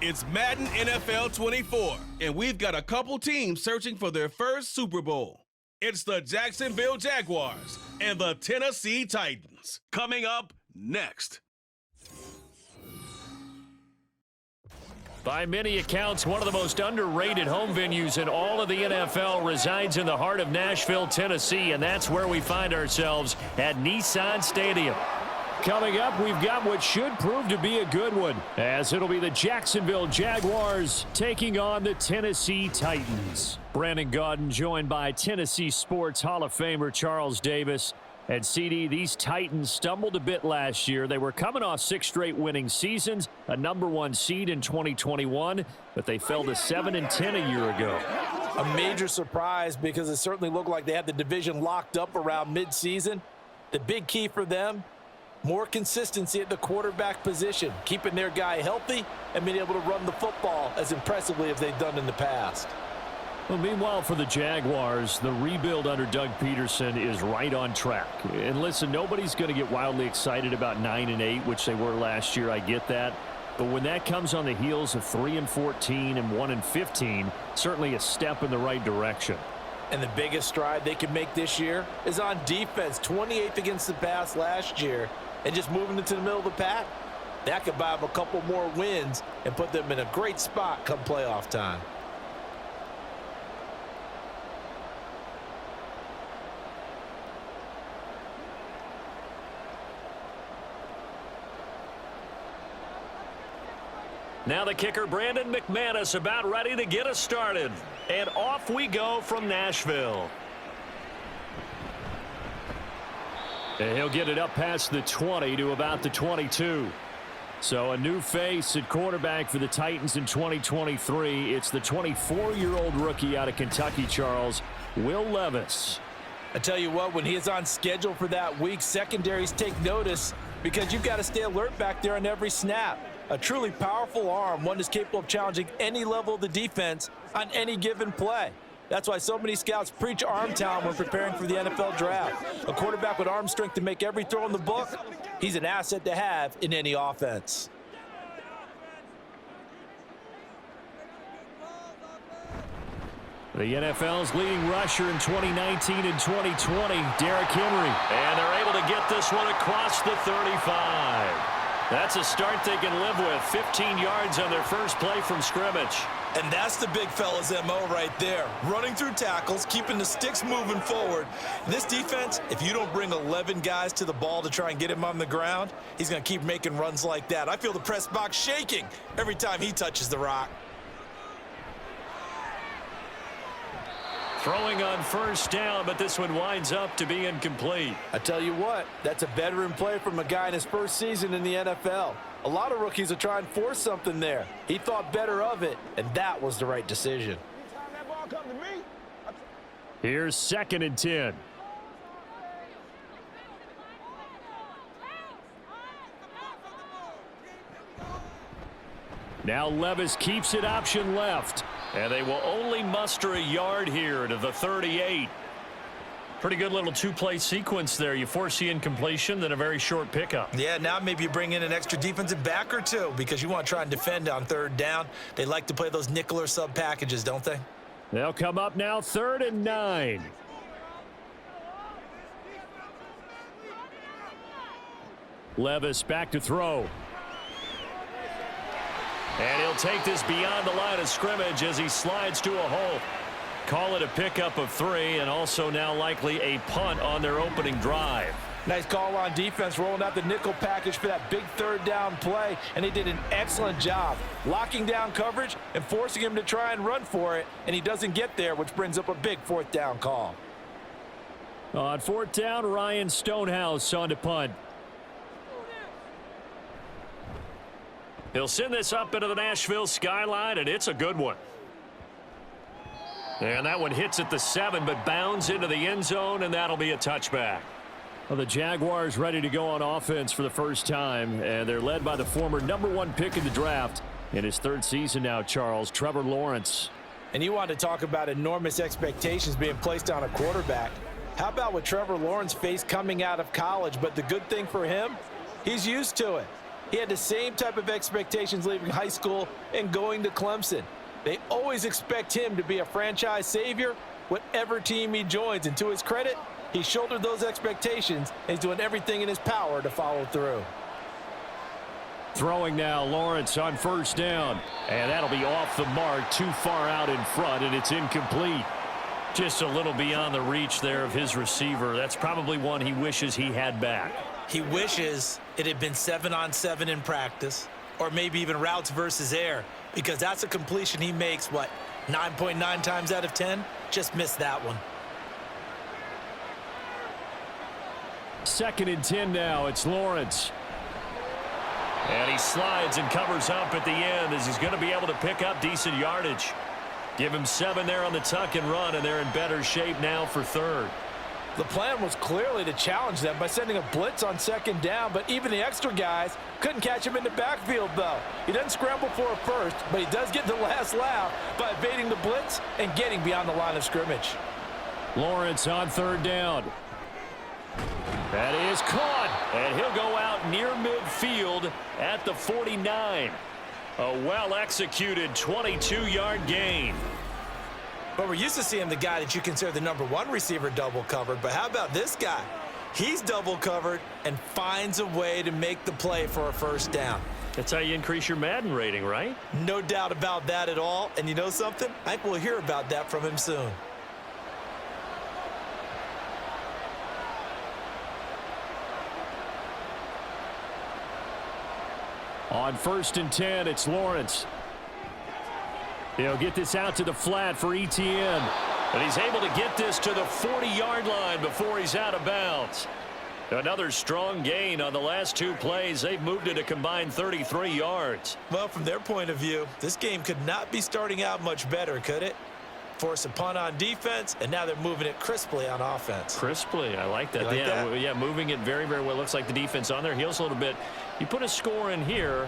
It's Madden NFL 24, and we've got a couple teams searching for their first Super Bowl. It's the Jacksonville Jaguars and the Tennessee Titans. Coming up next. By many accounts, one of the most underrated home venues in all of the NFL resides in the heart of Nashville, Tennessee, and that's where we find ourselves at Nissan Stadium. Coming up, we've got what should prove to be a good one, as it'll be the Jacksonville Jaguars taking on the Tennessee Titans. Brandon Gaudin joined by Tennessee Sports Hall of Famer Charles Davis. And CD, these Titans stumbled a bit last year. They were coming off 6 straight winning seasons, a #1 seed in 2021, but they fell to 7-10 a year ago. A major surprise because it certainly looked like they had the division locked up around midseason. The big key for them, more consistency at the quarterback position, keeping their guy healthy and being able to run the football as impressively as they've done in the past. Well, meanwhile, for the Jaguars, the rebuild under Doug Peterson is right on track. And listen, nobody's going to get wildly excited about 9-8, which they were last year. I get that. But when that comes on the heels of 3-14 and 1-15, certainly a step in the right direction. And the biggest stride they can make this year is on defense. 28th against the pass last year, and just moving into the middle of the pack. That could buy them a couple more wins and put them in a great spot come playoff time. Now the kicker, Brandon McManus, about ready to get us started. And off we go from Nashville. And he'll get it up past the 20 to about the 22. So a new face at quarterback for the Titans in 2023. It's the 24-year-old rookie out of Kentucky, Charles, Will Levis. I tell you what, when he is on schedule for that week, secondaries take notice because you've got to stay alert back there on every snap. A truly powerful arm, one that's capable of challenging any level of the defense on any given play. That's why so many scouts preach arm talent when preparing for the NFL draft. A quarterback with arm strength to make every throw in the book, he's an asset to have in any offense. The NFL's leading rusher in 2019 and 2020, Derrick Henry. And they're able to get this one across the 35. That's a start they can live with. 15 yards on their first play from scrimmage. And that's the big fella's MO right there. Running through tackles, keeping the sticks moving forward. This defense, if you don't bring 11 guys to the ball to try and get him on the ground, he's going to keep making runs like that. I feel the press box shaking every time he touches the rock. Throwing on first down, but this one winds up to be incomplete. I tell you what, that's a veteran play from a guy in his first season in the NFL. A lot of rookies will try and force something there. He thought better of it, and that was the right decision. Here's 2nd and 10. Now Levis keeps it option left. And they will only muster a yard here to the 38. Pretty good little 2-play sequence there. You force the incompletion, then a very short pickup. Yeah, now maybe you bring in an extra defensive back or two because you want to try and defend on 3rd down. They like to play those nickel or sub packages, don't they? They'll come up now 3rd and 9. Levis back to throw. And he'll take this beyond the line of scrimmage as he slides to a hole. Call it a pickup of 3, and also now likely a punt on their opening drive. Nice call on defense, rolling out the nickel package for that big 3rd down play, and they did an excellent job locking down coverage and forcing him to try and run for it, and he doesn't get there, which brings up a big 4th down call. On 4th down, Ryan Stonehouse on to punt. He'll send this up into the Nashville skyline, and it's a good one. And that one hits at the 7, but bounds into the end zone, and that'll be a touchback. Well, the Jaguars ready to go on offense for the first time, and they're led by the former #1 pick in the draft. In his 3rd season now, Charles, Trevor Lawrence. And you want to talk about enormous expectations being placed on a quarterback. How about what Trevor Lawrence faced coming out of college? But the good thing for him, he's used to it. He had the same type of expectations leaving high school and going to Clemson. They always expect him to be a franchise savior, whatever team he joins. And to his credit, he shouldered those expectations, and he's doing everything in his power to follow through. Throwing now, Lawrence on first down. And that'll be off the mark, too far out in front, and it's incomplete. Just a little beyond the reach there of his receiver. That's probably one he wishes he had back. He wishes it had been 7-on-7 in practice, or maybe even routes versus air, because that's a completion he makes, 9.9 times out of 10? Just missed that one. 2nd and 10 now. It's Lawrence. And he slides and covers up at the end as he's going to be able to pick up decent yardage. Give him 7 there on the tuck and run, and they're in better shape now for 3rd. The plan was clearly to challenge them by sending a blitz on 2nd down, but even the extra guys couldn't catch him in the backfield, though. He doesn't scramble for a first, but he does get the last laugh by evading the blitz and getting beyond the line of scrimmage. Lawrence on 3rd down. That is caught, and he'll go out near midfield at the 49. A well-executed 22-yard gain. But we're used to seeing the guy that you consider the #1 receiver double covered. But how about this guy? He's double covered and finds a way to make the play for a 1st down. That's how you increase your Madden rating, right? No doubt about that at all. And you know something? I think we'll hear about that from him soon. On 1st and 10, it's Lawrence. He'll get this out to the flat for Etienne. And he's able to get this to the 40-yard line before he's out of bounds. Another strong gain on the last 2 plays. They've moved it a combined 33 yards. Well, from their point of view, this game could not be starting out much better, could it? Force a punt on defense, and now they're moving it crisply on offense. Crisply, I like that. You like that? Yeah, moving it very, very well. Looks like the defense on their heels a little bit. You put a score in here,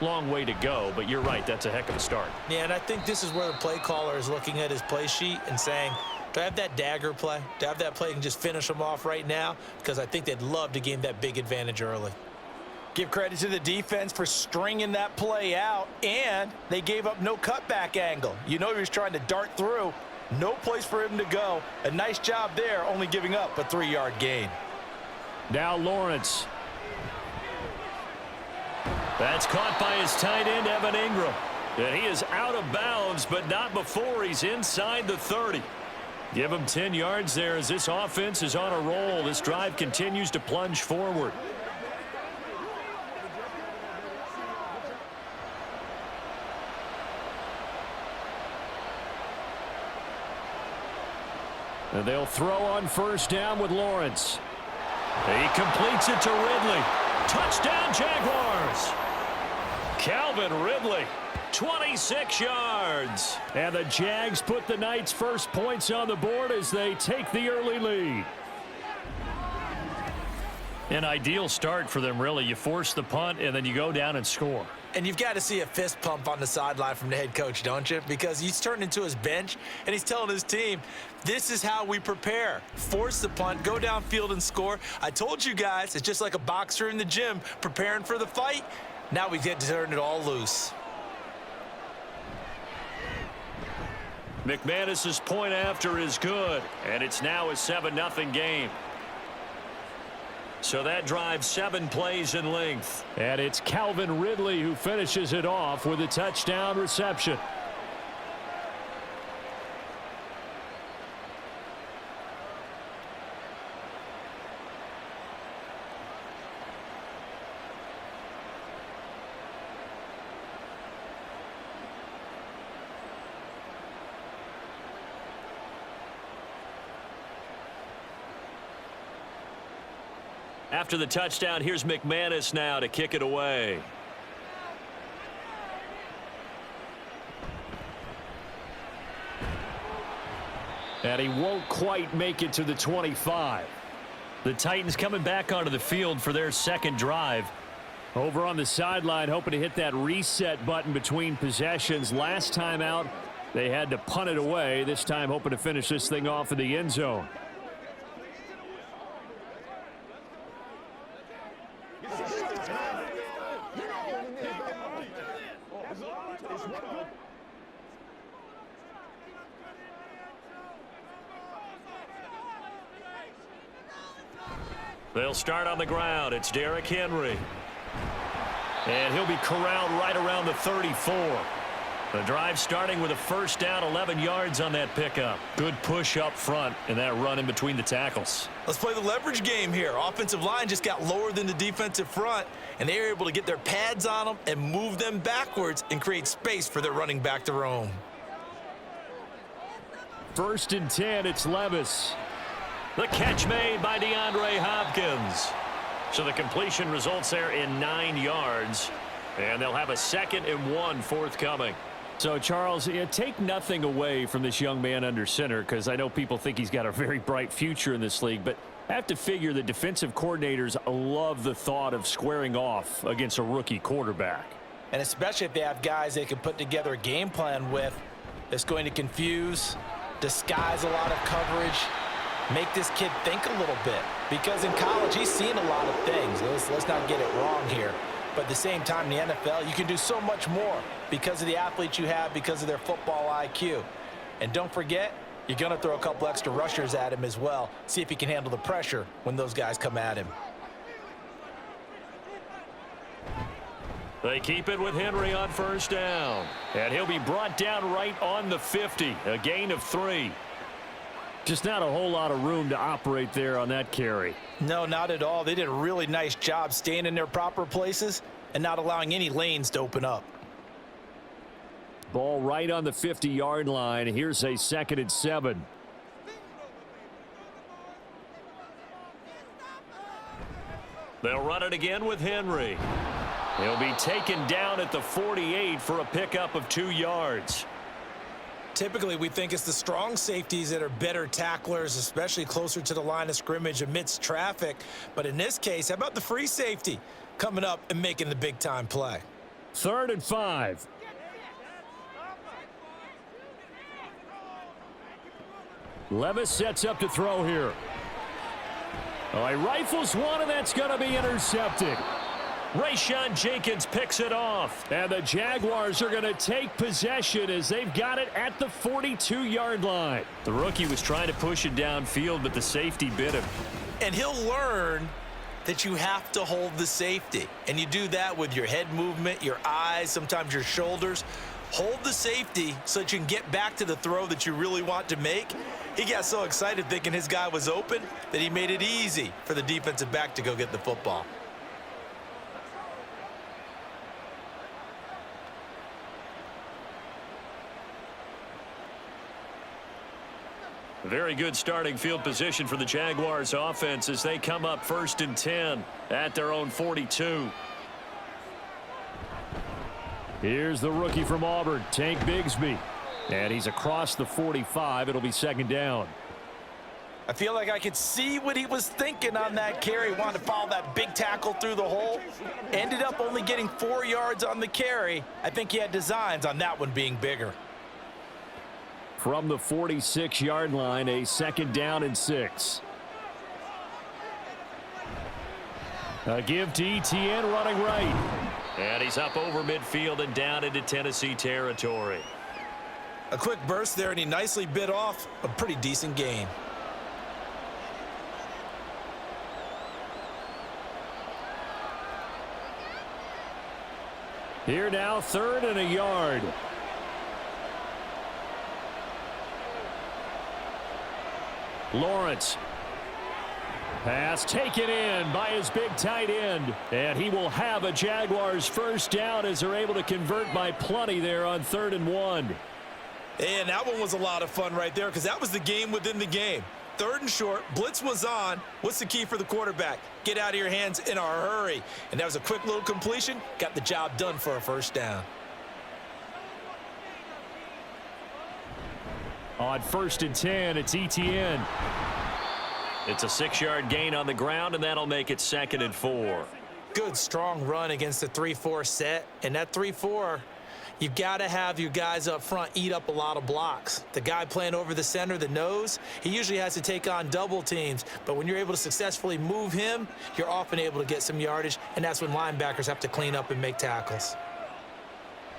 long way to go, but you're right, that's a heck of a start. Yeah, and I think this is where the play caller is looking at his play sheet and saying, do I have that dagger play? Do I have that play and just finish them off right now? Because I think they'd love to gain that big advantage early. Give credit to the defense for stringing that play out, and they gave up no cutback angle. You know he was trying to dart through. No place for him to go. A nice job there, only giving up a 3-yard gain. Now Lawrence. That's caught by his tight end, Evan Ingram. And he is out of bounds, but not before he's inside the 30. Give him 10 yards there as this offense is on a roll. This drive continues to plunge forward. And they'll throw on 1st down with Lawrence. He completes it to Ridley. Touchdown, Jaguars. Calvin Ridley, 26 yards. And the Jags put the Knights' first points on the board as they take the early lead. An ideal start for them, really. You force the punt, and then you go down and score. And you've got to see a fist pump on the sideline from the head coach, don't you? Because he's turned into his bench, and he's telling his team, this is how we prepare. Force the punt, go downfield and score. I told you guys, it's just like a boxer in the gym preparing for the fight. Now we get to turn it all loose. McManus's point after is good, and it's now a 7-0 game. So that drives 7 plays in length. And it's Calvin Ridley who finishes it off with a touchdown reception. After the touchdown, here's McManus now to kick it away. And he won't quite make it to the 25. The Titans coming back onto the field for their second drive. Over on the sideline, hoping to hit that reset button between possessions. Last time out, they had to punt it away. This time hoping to finish this thing off in the end zone. They'll start on the ground. It's Derrick Henry. And he'll be corralled right around the 34. The drive starting with a first down, 11 yards on that pickup. Good push up front and that run in between the tackles. Let's play the leverage game here. Offensive line just got lower than the defensive front, and they were able to get their pads on them and move them backwards and create space for their running back to roam. 1st and 10, it's Levis. The catch made by DeAndre Hopkins. So the completion results there in 9 yards, and they'll have a 2nd and 1 forthcoming. So, Charles, take nothing away from this young man under center, because I know people think he's got a very bright future in this league, but I have to figure the defensive coordinators love the thought of squaring off against a rookie quarterback. And especially if they have guys they can put together a game plan with that's going to confuse, disguise a lot of coverage, make this kid think a little bit. Because in college, he's seen a lot of things. Let's not get it wrong here. But at the same time, in the NFL, you can do so much more because of the athletes you have, because of their football IQ. And don't forget, you're going to throw a couple extra rushers at him as well. See if he can handle the pressure when those guys come at him. They keep it with Henry on 1st down. And he'll be brought down right on the 50, a gain of 3. Just not a whole lot of room to operate there on that carry. No, not at all. They did a really nice job staying in their proper places and not allowing any lanes to open up. Ball right on the 50-yard line. Here's a 2nd and 7. They'll run it again with Henry. He'll be taken down at the 48 for a pickup of 2 yards. Typically, we think it's the strong safeties that are better tacklers, especially closer to the line of scrimmage amidst traffic. But in this case, how about the free safety coming up and making the big-time play? 3rd and 5. Levis sets up to throw here. Oh, he rifles one, and that's going to be intercepted. Rayshon Jenkins picks it off, and the Jaguars are going to take possession as they've got it at the 42-yard line. The rookie was trying to push it downfield, but the safety bit him. And he'll learn that you have to hold the safety. And you do that with your head movement, your eyes, sometimes your shoulders. Hold the safety so that you can get back to the throw that you really want to make. He got so excited thinking his guy was open that he made it easy for the defensive back to go get the football. Very good starting field position for the Jaguars offense as they come up 1st and 10 at their own 42. Here's the rookie from Auburn, Tank Bigsby. And he's across the 45. It'll be 2nd down. I feel like I could see what he was thinking on that carry. Wanted to follow that big tackle through the hole. Ended up only getting 4 yards on the carry. I think he had designs on that one being bigger. From the 46-yard line, a 2nd down and 6. A give to Etienne running right. And he's up over midfield and down into Tennessee territory. A quick burst there, and he nicely bit off a pretty decent gain. Here now, 3rd and a yard. Lawrence. Pass taken in by his big tight end. And he will have a Jaguars 1st down as they're able to convert by plenty there on 3rd and 1. And that one was a lot of fun right there because that was the game within the game. 3rd and short, blitz was on. What's the key for the quarterback? Get out of your hands in a hurry. And that was a quick little completion. Got the job done for a 1st down. On 1st and 10, it's Etienne. It's a 6-yard gain on the ground, and that'll make it 2nd and 4. Good, strong run against the 3-4 set. And that 3-4, you've got to have your guys up front eat up a lot of blocks. The guy playing over the center, the nose, he usually has to take on double teams. But when you're able to successfully move him, you're often able to get some yardage, and that's when linebackers have to clean up and make tackles.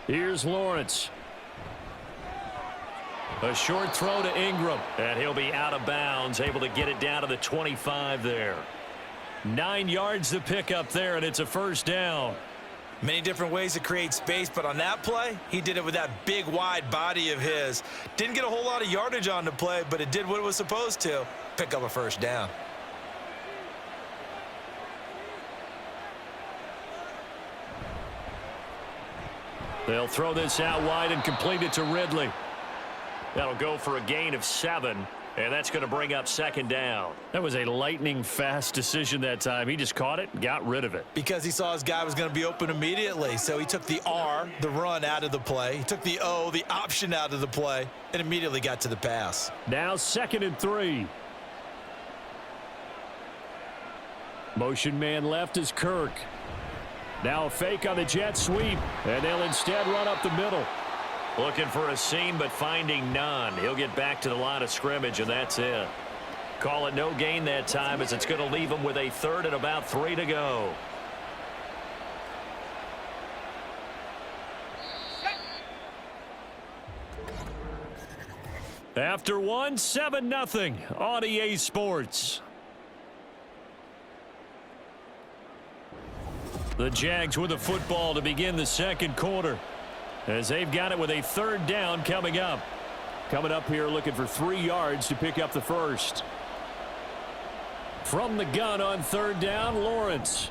Here's Lawrence. A short throw to Ingram, and he'll be out of bounds, able to get it down to the 25 there. 9 yards to pick up there, and it's a first down. Many different ways to create space, but on that play, he did it with that big, wide body of his. Didn't get a whole lot of yardage on the play, but it did what it was supposed to. Pick up a first down. They'll throw this out wide and complete it to Ridley. That'll go for a gain of 7, and that's going to bring up second down. That was a lightning-fast decision that time. He just caught it and got rid of it. Because he saw his guy was going to be open immediately, so he took the R, the run, out of the play. He took the O, the option, out of the play, and immediately got to the pass. Now 2nd and 3. Motion man left is Kirk. Now a fake on the jet sweep, and they'll instead run up the middle. Looking for a seam, but finding none. He'll get back to the line of scrimmage, and that's it. Call it no gain that time, as it's going to leave him with a 3rd and about 3 to go. After one, 7-0 on EA Sports. The Jags with the football to begin the second quarter, as they've got it with a 3rd down coming up. Coming up here looking for 3 yards to pick up the first. From the gun on 3rd down, Lawrence.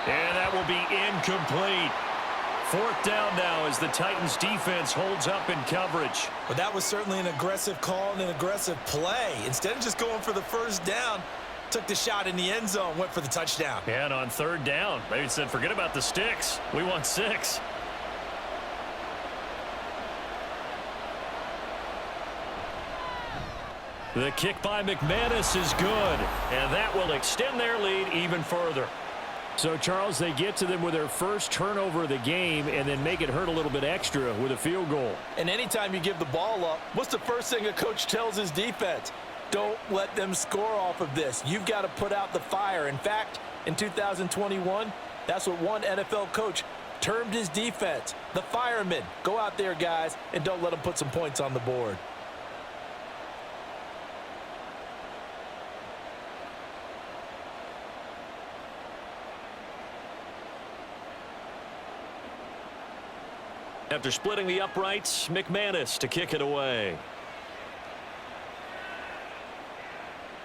And that will be incomplete. 4th down now as the Titans defense holds up in coverage. But that was certainly an aggressive call and an aggressive play. Instead of just going for the first down, took the shot in the end zone, went for the touchdown. And on 3rd down, they said, forget about the sticks. We want 6. The kick by McManus is good, and that will extend their lead even further. So, Charles, they get to them with their first turnover of the game and then make it hurt a little bit extra with a field goal. And anytime you give the ball up, what's the first thing a coach tells his defense? Don't let them score off of this. You've got to put out the fire. In fact, in 2021, that's what one NFL coach termed his defense, the firemen. Go out there, guys, and don't let them put some points on the board. After splitting the uprights, McManus to kick it away.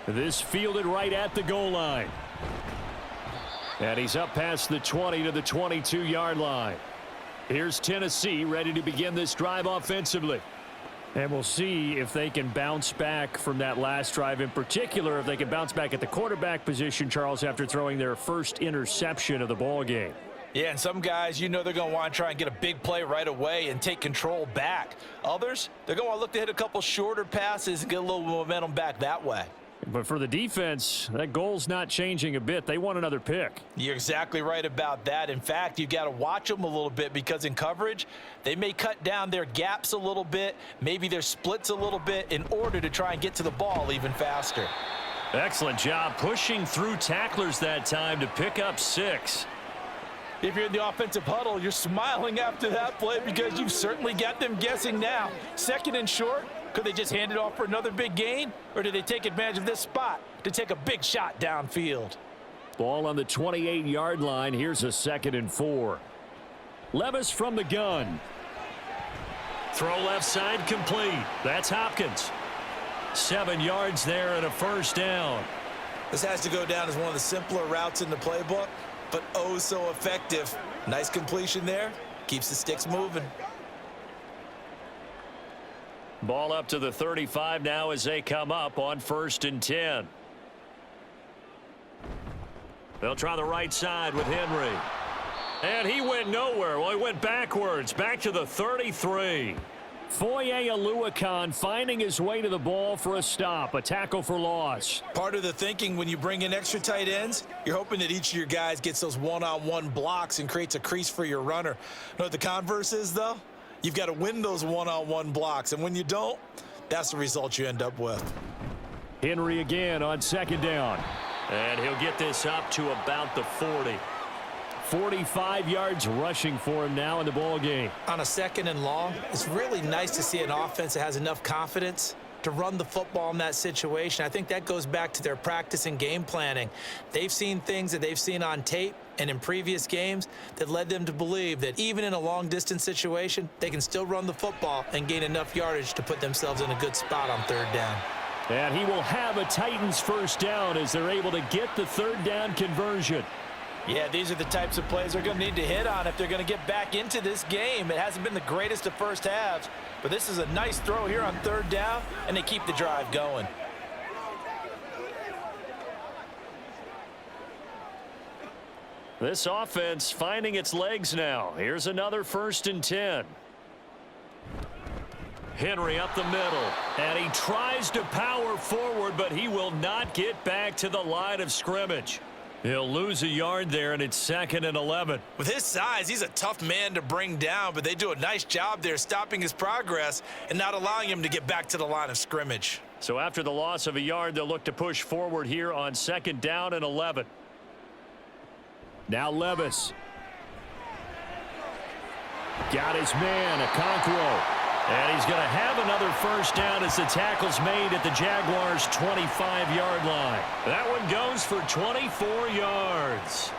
This fielded right at the goal line. And he's up past the 20 to the 22-yard line. Here's Tennessee ready to begin this drive offensively. And we'll see if they can bounce back from that last drive, in particular if they can bounce back at the quarterback position, Charles, after throwing their first interception of the ball game. Yeah, and some guys, you know, they're going to want to try and get a big play right away and take control back. Others, they're going to look to hit a couple shorter passes and get a little momentum back that way. But for the defense, that goal's not changing a bit. They want another pick. You're exactly right about that. In fact, you've got to watch them a little bit, because in coverage, they may cut down their gaps a little bit, maybe their splits a little bit, in order to try and get to the ball even faster. Excellent job pushing through tacklers that time to pick up 6. If you're in the offensive huddle, you're smiling after that play, because you've certainly got them guessing now. 2nd and short, could they just hand it off for another big gain? Or do they take advantage of this spot to take a big shot downfield? Ball on the 28-yard line. Here's a 2nd and 4. Levis from the gun. Throw left side complete. That's Hopkins. 7 yards there and a first down. This has to go down as one of the simpler routes in the playbook, but oh so effective. Nice completion there. Keeps the sticks moving. Ball up to the 35 now as they come up on 1st and 10. They'll try the right side with Henry. And he went nowhere. Well, he went backwards, back to the 33. Foye Oluokun finding his way to the ball for a stop, a tackle for loss. Part of the thinking when you bring in extra tight ends, you're hoping that each of your guys gets those one-on-one blocks and creates a crease for your runner. You know what the converse is, though? You've got to win those one-on-one blocks, and when you don't, that's the result you end up with. Henry again on 2nd down. And he'll get this up to about the 40. 45 yards rushing for him now in the ball game. On a 2nd and long, it's really nice to see an offense that has enough confidence to run the football in that situation. I think that goes back to their practice and game planning. They've seen things that they've seen on tape and in previous games that led them to believe that even in a long-distance situation, they can still run the football and gain enough yardage to put themselves in a good spot on 3rd down. And he will have a Titans 1st down as they're able to get the 3rd down conversion. Yeah, these are the types of plays they're going to need to hit on if they're going to get back into this game. It hasn't been the greatest of first halves, but this is a nice throw here on 3rd down, and they keep the drive going. This offense finding its legs now. Here's another 1st and 10. Henry up the middle, and he tries to power forward, but he will not get back to the line of scrimmage. He'll lose a yard there, and it's 2nd and 11. With his size, he's a tough man to bring down, but they do a nice job there stopping his progress and not allowing him to get back to the line of scrimmage. So after the loss of a yard, they'll look to push forward here on 2nd down and 11. Now Levis. Got his man, Okonkwo. And he's going to have another 1st down as the tackle's made at the Jaguars' 25-yard line. That one goes for 24 yards.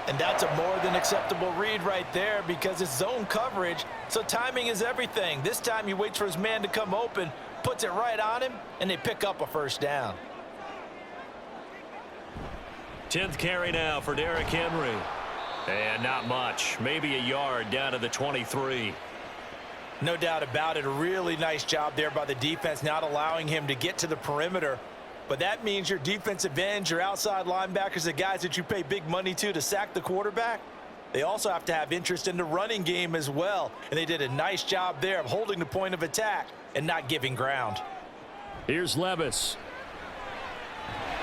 And that's a more than acceptable read right there because it's zone coverage, so timing is everything. This time he waits for his man to come open, puts it right on him, and they pick up a 1st down. 10th carry now for Derrick Henry. And not much, maybe a yard down to the 23. No doubt about it. A really nice job there by the defense, not allowing him to get to the perimeter. But that means your defensive ends, your outside linebackers, the guys that you pay big money to sack the quarterback, they also have to have interest in the running game as well. And they did a nice job there of holding the point of attack and not giving ground. Here's Levis.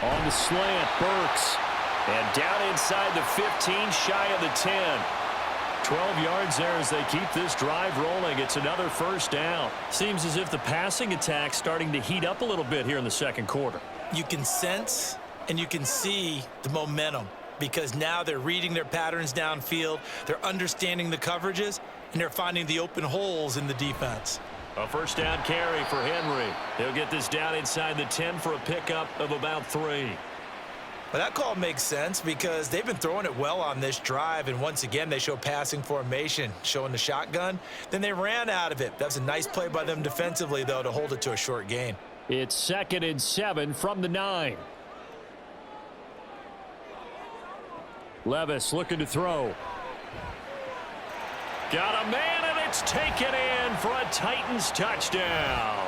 On the slant, Burks. And down inside the 15, shy of the 10. 12 yards there as they keep this drive rolling. It's another 1st down. Seems as if the passing attack's starting to heat up a little bit here in the 2nd quarter. You can sense and you can see the momentum because now they're reading their patterns downfield, they're understanding the coverages, and they're finding the open holes in the defense. A 1st down carry for Henry. He'll get this down inside the 10 for a pickup of about 3. Well, that call makes sense because they've been throwing it well on this drive, and once again they show passing formation, showing the shotgun. Then they ran out of it. That's a nice play by them defensively, though, to hold it to a short gain. It's 2nd and 7 from the 9. Levis looking to throw. Got a man, and it's taken in for a Titans touchdown.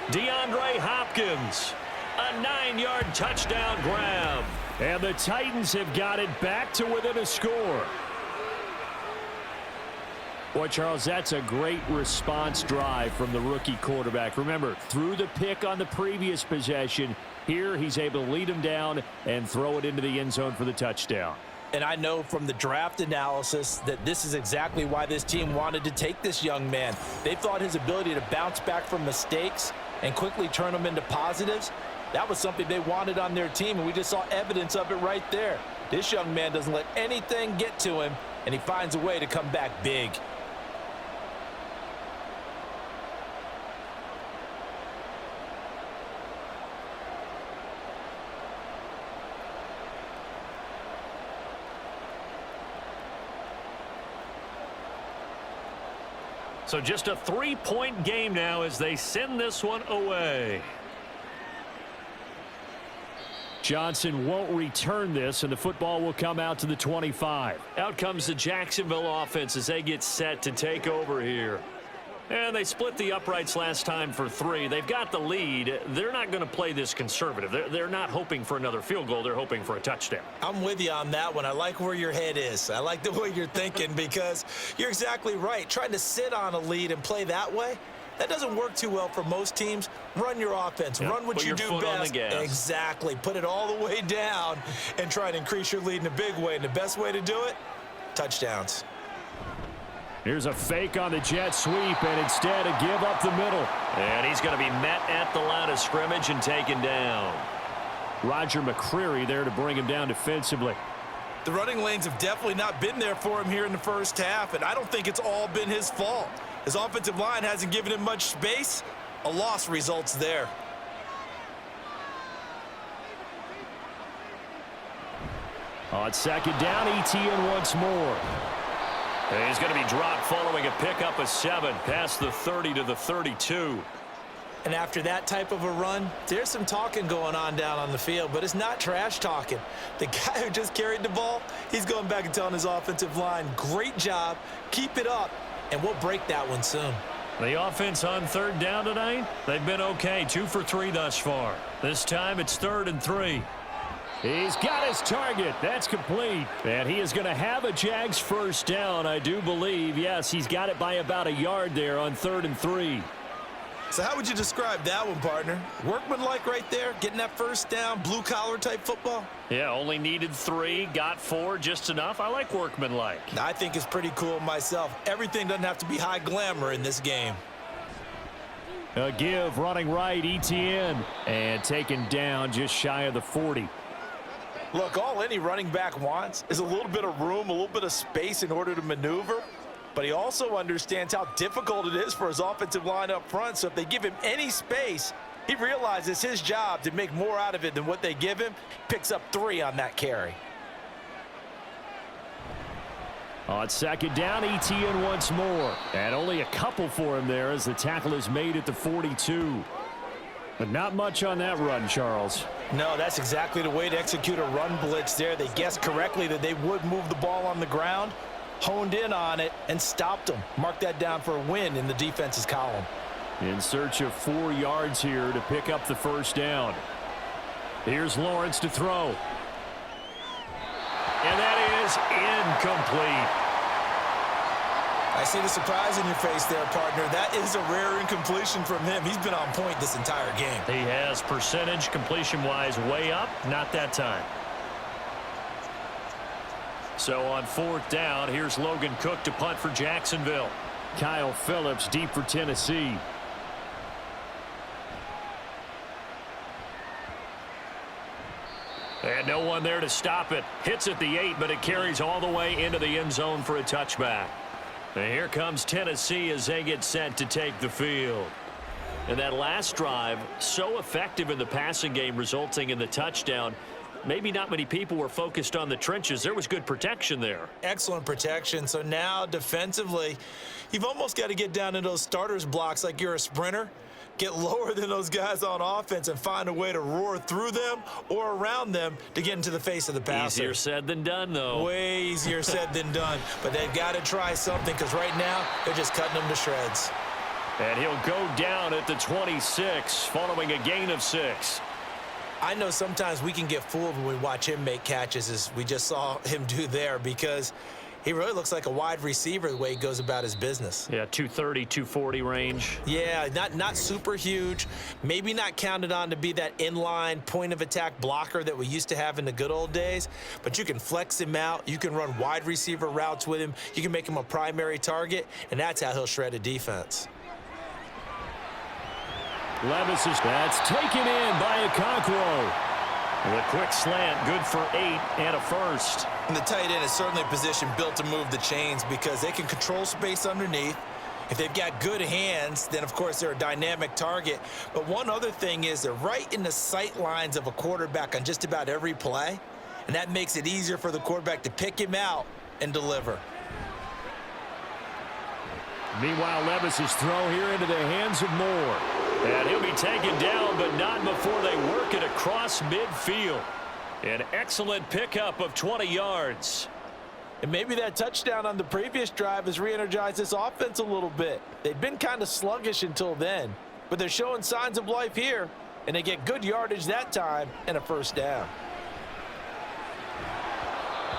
DeAndre Hopkins. A 9-yard touchdown grab. And the Titans have got it back to within a score. Boy, Charles, that's a great response drive from the rookie quarterback. Remember, threw the pick on the previous possession. Here, he's able to lead him down and throw it into the end zone for the touchdown. And I know from the draft analysis that this is exactly why this team wanted to take this young man. They thought his ability to bounce back from mistakes and quickly turn them into positives, that was something they wanted on their team, and we just saw evidence of it right there. This young man doesn't let anything get to him, and he finds a way to come back big. So just a 3-point game now as they send this one away. Johnson won't return this, and the football will come out to the 25. Out comes the Jacksonville offense as they get set to take over here. And they split the uprights last time for 3. They've got the lead. They're not going to play this conservative. They're not hoping for another field goal. They're hoping for a touchdown. I'm with you on that one. I like where your head is. I like the way you're thinking because you're exactly right. Trying to sit on a lead and play that way, that doesn't work too well for most teams. Run your offense. Yep. Run what you do best. Exactly. Put it all the way down and try to increase your lead in a big way. And the best way to do it, touchdowns. Here's a fake on the jet sweep, and instead a give up the middle. And he's going to be met at the line of scrimmage and taken down. Roger McCreary there to bring him down defensively. The running lanes have definitely not been there for him here in the first half, and I don't think it's all been his fault. His offensive line hasn't given him much space. A loss results there. On second down, ETN once more. And he's going to be dropped following a pickup of 7 past the 30 to the 32. And after that type of a run, there's some talking going on down on the field, but it's not trash talking. The guy who just carried the ball, he's going back and telling his offensive line, great job, keep it up, and we'll break that one soon. The offense on third down tonight, they've been okay, 2 for 3 thus far. This time it's 3rd and 3. He's got his target. That's complete. And he is going to have a Jags first down, I do believe. Yes, he's got it by about a yard there on 3rd and 3. So how would you describe that one, partner? Workmanlike right there, getting that first down, blue-collar type football? Yeah, only needed 3, got 4, just enough. I like workmanlike. I think it's pretty cool myself. Everything doesn't have to be high glamour in this game. A give, running right, ETN. And taken down just shy of the 40. Look, all any running back wants is a little bit of room, a little bit of space in order to maneuver. But he also understands how difficult it is for his offensive line up front. So if they give him any space, he realizes his job to make more out of it than what they give him. Picks up 3 on that carry. On second down, ETN once more. And only a couple for him there as the tackle is made at the 42. But not much on that run, Charles. No, that's exactly the way to execute a run blitz there. They guessed correctly that they would move the ball on the ground, honed in on it, and stopped them. Mark that down for a win in the defense's column. In search of 4 yards here to pick up the first down. Here's Lawrence to throw. And that is incomplete. I see the surprise in your face there, partner. That is a rare incompletion from him. He's been on point this entire game. He has percentage completion-wise way up, not that time. So on 4th down, here's Logan Cook to punt for Jacksonville. Kyle Phillips deep for Tennessee. And no one there to stop it. Hits at the 8, but it carries all the way into the end zone for a touchback. And here comes Tennessee as they get set to take the field. And that last drive, so effective in the passing game, resulting in the touchdown. Maybe not many people were focused on the trenches. There was good protection there. Excellent protection. So now defensively, you've almost got to get down in those starters blocks like you're a sprinter. Get lower than those guys on offense and find a way to roar through them or around them to get into the face of the passer. Easier said than done, though. Way easier said than done. But they've got to try something because right now they're just cutting them to shreds. And he'll go down at the 26 following a gain of 6. I know sometimes we can get fooled when we watch him make catches, as we just saw him do there, because he really looks like a wide receiver the way he goes about his business. Yeah, 230, 240 range. Yeah, not super huge. Maybe not counted on to be that inline point-of-attack blocker that we used to have in the good old days, but you can flex him out. You can run wide receiver routes with him. You can make him a primary target, and that's how he'll shred a defense. Levis is that's taken in by Okonkwo. The quick slant, good for 8 and a first. And the tight end is certainly a position built to move the chains because they can control space underneath. If they've got good hands, then of course they're a dynamic target. But one other thing is they're right in the sight lines of a quarterback on just about every play. And that makes it easier for the quarterback to pick him out and deliver. Meanwhile, Levis's throw here into the hands of Moore. And he'll be taken down, but not before they work it across midfield. An excellent pickup of 20 yards. And maybe that touchdown on the previous drive has re-energized this offense a little bit. They've been kind of sluggish until then, but they're showing signs of life here, and they get good yardage that time and a first down.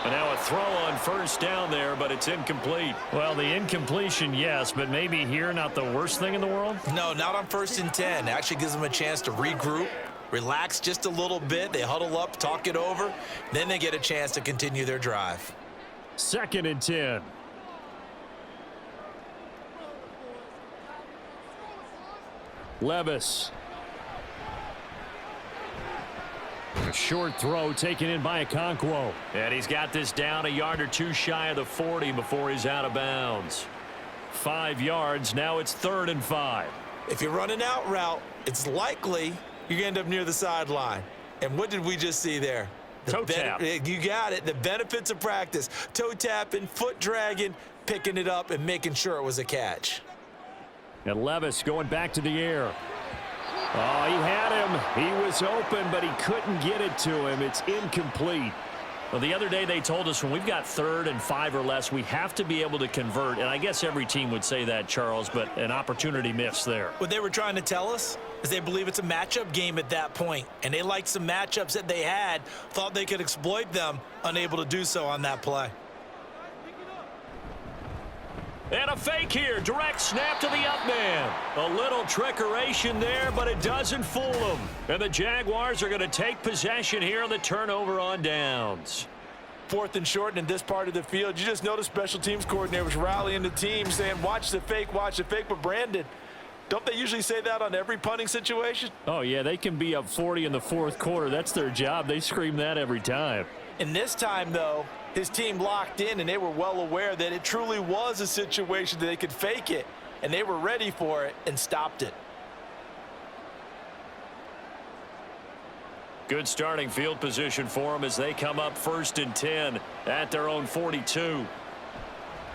And now a throw on first down there, but it's incomplete. Well, the incompletion, yes, but maybe here not the worst thing in the world? No, not on 1st and 10. It actually gives them a chance to regroup, relax just a little bit. They huddle up, talk it over. Then they get a chance to continue their drive. 2nd and 10. Levis. A short throw taken in by Okonkwo. And he's got this down a yard or two shy of the 40 before he's out of bounds. 5 yards. Now it's 3rd and 5. If you're running out route, it's likely you're going to end up near the sideline. And what did we just see there? Toe tap. You got it. The benefits of practice. Toe tapping, foot dragging, picking it up, and making sure it was a catch. And Levis going back to the air. Oh, he had him. He was open, but he couldn't get it to him. It's incomplete. Well, the other day they told us when we've got 3rd and 5 or less, we have to be able to convert. And I guess every team would say that, Charles, but an opportunity missed there. What they were trying to tell us is they believe it's a matchup game at that point. And they liked some matchups that they had, thought they could exploit them, unable to do so on that play. And a fake here. Direct snap to the up man. A little trickeration there, but it doesn't fool them. And the Jaguars are going to take possession here on the turnover on downs. 4th and short, and in this part of the field, you just notice special teams coordinators rallying the team saying, watch the fake, but Brandon, don't they usually say that on every punting situation? Oh, yeah, they can be up 40 in the 4th quarter. That's their job. They scream that every time. And this time, though, his team locked in, and they were well aware that it truly was a situation that they could fake it, and they were ready for it and stopped it. Good starting field position for them as they come up 1st and 10 at their own 42.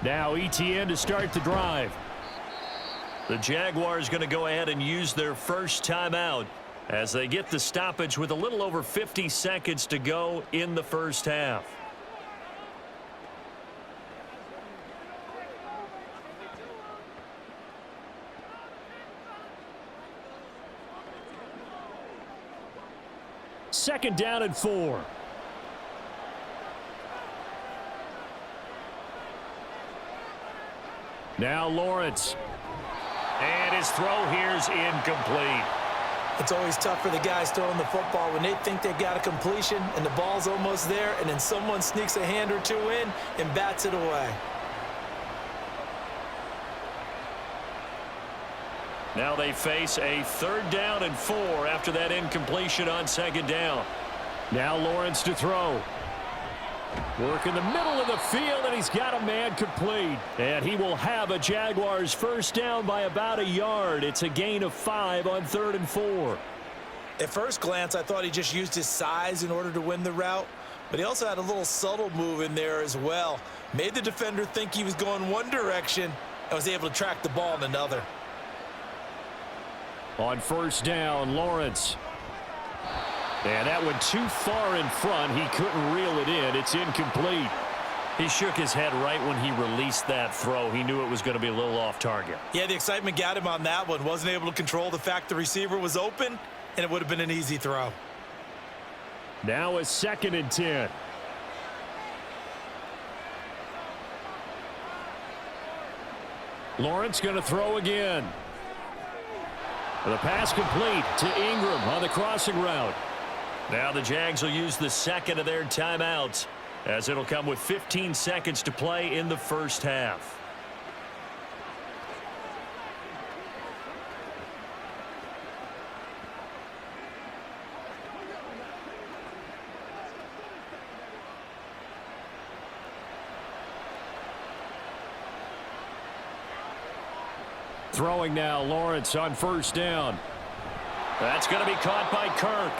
Now ETN to start the drive. The Jaguars going to go ahead and use their first timeout as they get the stoppage with a little over 50 seconds to go in the first half. Second down and 4. Now Lawrence. And his throw here's incomplete. It's always tough for the guys throwing the football when they think they've got a completion and the ball's almost there, and then someone sneaks a hand or two in and bats it away. Now they face a 3rd down and 4 after that incompletion on 2nd down. Now Lawrence to throw. Work in the middle of the field, and he's got a man complete. And he will have a Jaguars first down by about a yard. It's a gain of 5 on 3rd and 4. At first glance, I thought he just used his size in order to win the route, but he also had a little subtle move in there as well. Made the defender think he was going one direction and was able to track the ball in another. On 1st down, Lawrence. And that went too far in front. He couldn't reel it in. It's incomplete. He shook his head right when he released that throw. He knew it was going to be a little off target. Yeah, the excitement got him on that one. Wasn't able to control the fact the receiver was open, and it would have been an easy throw. Now a 2nd and 10. Lawrence going to throw again. The pass complete to Ingram on the crossing route. Now the Jags will use the 2nd of their timeouts as it'll come with 15 seconds to play in the first half. Throwing now, Lawrence on 1st down. That's going to be caught by Kirk.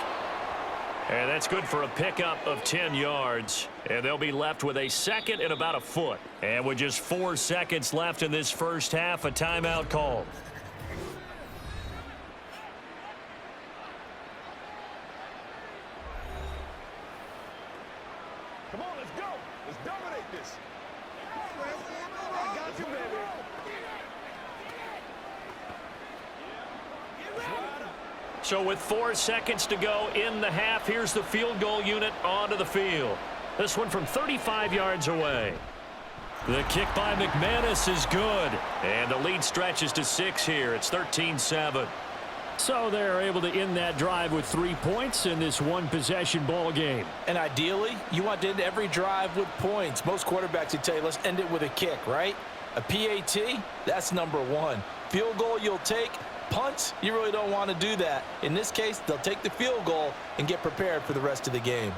And that's good for a pickup of 10 yards. And they'll be left with a 2nd and about a foot. And with just 4 seconds left in this first half, a timeout called. Come on, let's go. Let's dominate this. I got you, baby. So with 4 seconds to go in the half, here's the field goal unit onto the field. This one from 35 yards away. The kick by McManus is good. And the lead stretches to 6 here. It's 13-7. So they're able to end that drive with 3 points in this one-possession ball game. And ideally, you want to end every drive with points. Most quarterbacks would tell you, let's end it with a kick, right? A PAT, that's number 1. Field goal you'll take, punt, you really don't want to do that. In this case, they'll take the field goal and get prepared for the rest of the game.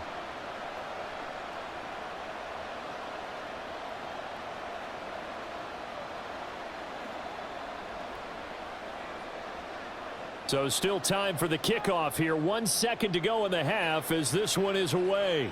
So still time for the kickoff here. 1 second to go in the half as this one is away.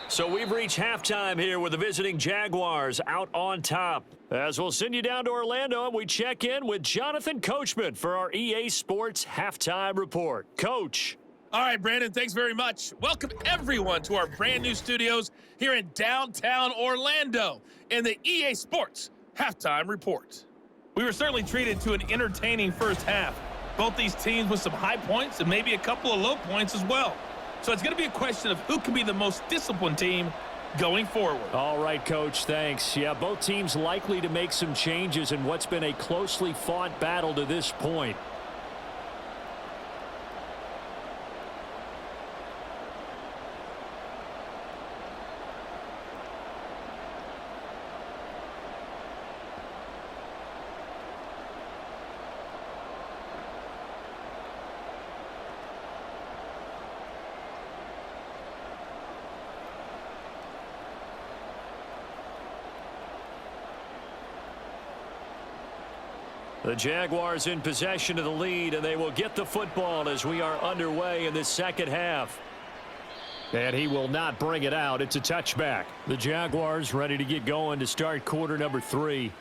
So we've reached halftime here with the visiting Jaguars out on top. As we'll send you down to Orlando, and we check in with Jonathan Coachman for our EA Sports Halftime Report. Coach. All right, Brandon, thanks very much. Welcome, everyone, to our brand new studios here in downtown Orlando in the EA Sports Halftime Report. We were certainly treated to an entertaining first half. Both these teams with some high points and maybe a couple of low points as well. So it's going to be a question of who can be the most disciplined team going forward. All right, Coach, thanks. Yeah, both teams likely to make some changes in what's been a closely fought battle to this point. The Jaguars in possession of the lead, and they will get the football as we are underway in this second half. And he will not bring it out. It's a touchback. The Jaguars ready to get going to start quarter number 3.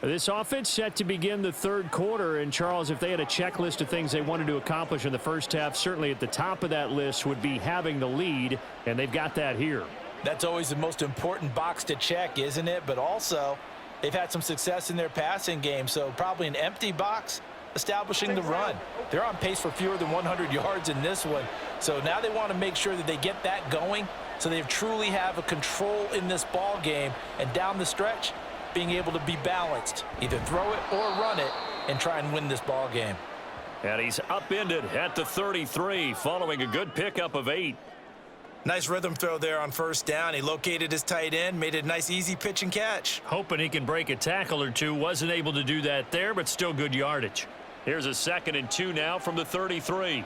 This offense set to begin the third quarter. And, Charles, if they had a checklist of things they wanted to accomplish in the first half, certainly at the top of that list would be having the lead, and they've got that here. That's always the most important box to check, isn't it? But also, they've had some success in their passing game, so probably an empty box establishing the run. They're on pace for fewer than 100 yards in this one, so now they want to make sure that they get that going so they truly have a control in this ball game, and down the stretch, being able to be balanced, either throw it or run it, and try and win this ball game. And he's upended at the 33 following a good pickup of 8. Nice rhythm throw there on first down. He located his tight end, made it a nice easy pitch and catch. Hoping he can break a tackle or two. Wasn't able to do that there, but still good yardage. Here's a 2nd and 2 now from the 33.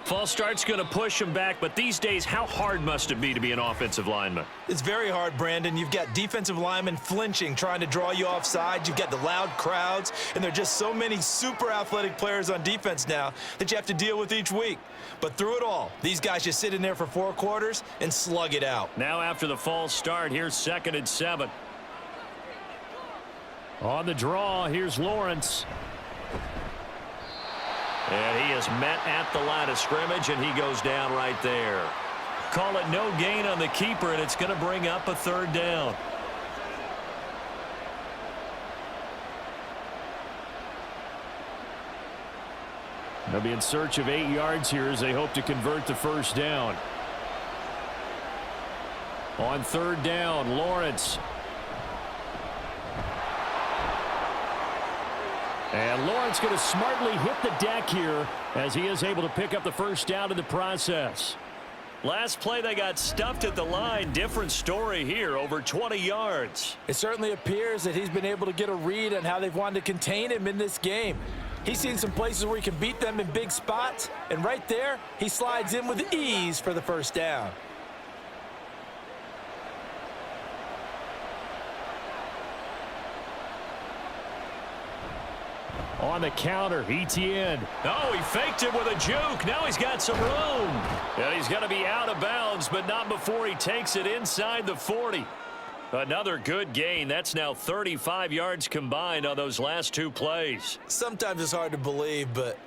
False start's going to push him back, but these days, how hard must it be to be an offensive lineman? It's very hard, Brandon. You've got defensive linemen flinching, trying to draw you offside. You've got the loud crowds, and there are just so many super athletic players on defense now that you have to deal with each week. But through it all, these guys just sit in there for 4 quarters and slug it out. Now after the false start, here's 2nd and 7. On the draw, here's Lawrence. And he is met at the line of scrimmage, and he goes down right there. Call it no gain on the keeper, and it's going to bring up a 3rd down. They'll be in search of 8 yards here as they hope to convert the first down. On 3rd down, Lawrence. And Lawrence going to smartly hit the deck here as he is able to pick up the first down in the process. Last play, they got stuffed at the line. Different story here, over 20 yards. It certainly appears that he's been able to get a read on how they've wanted to contain him in this game. He's seen some places where he can beat them in big spots, and right there, he slides in with ease for the first down. On the counter, Etienne. Oh, he faked it with a juke. Now he's got some room. And he's going to be out of bounds, but not before he takes it inside the 40. Another good gain. That's now 35 yards combined on those last 2 plays. Sometimes it's hard to believe, but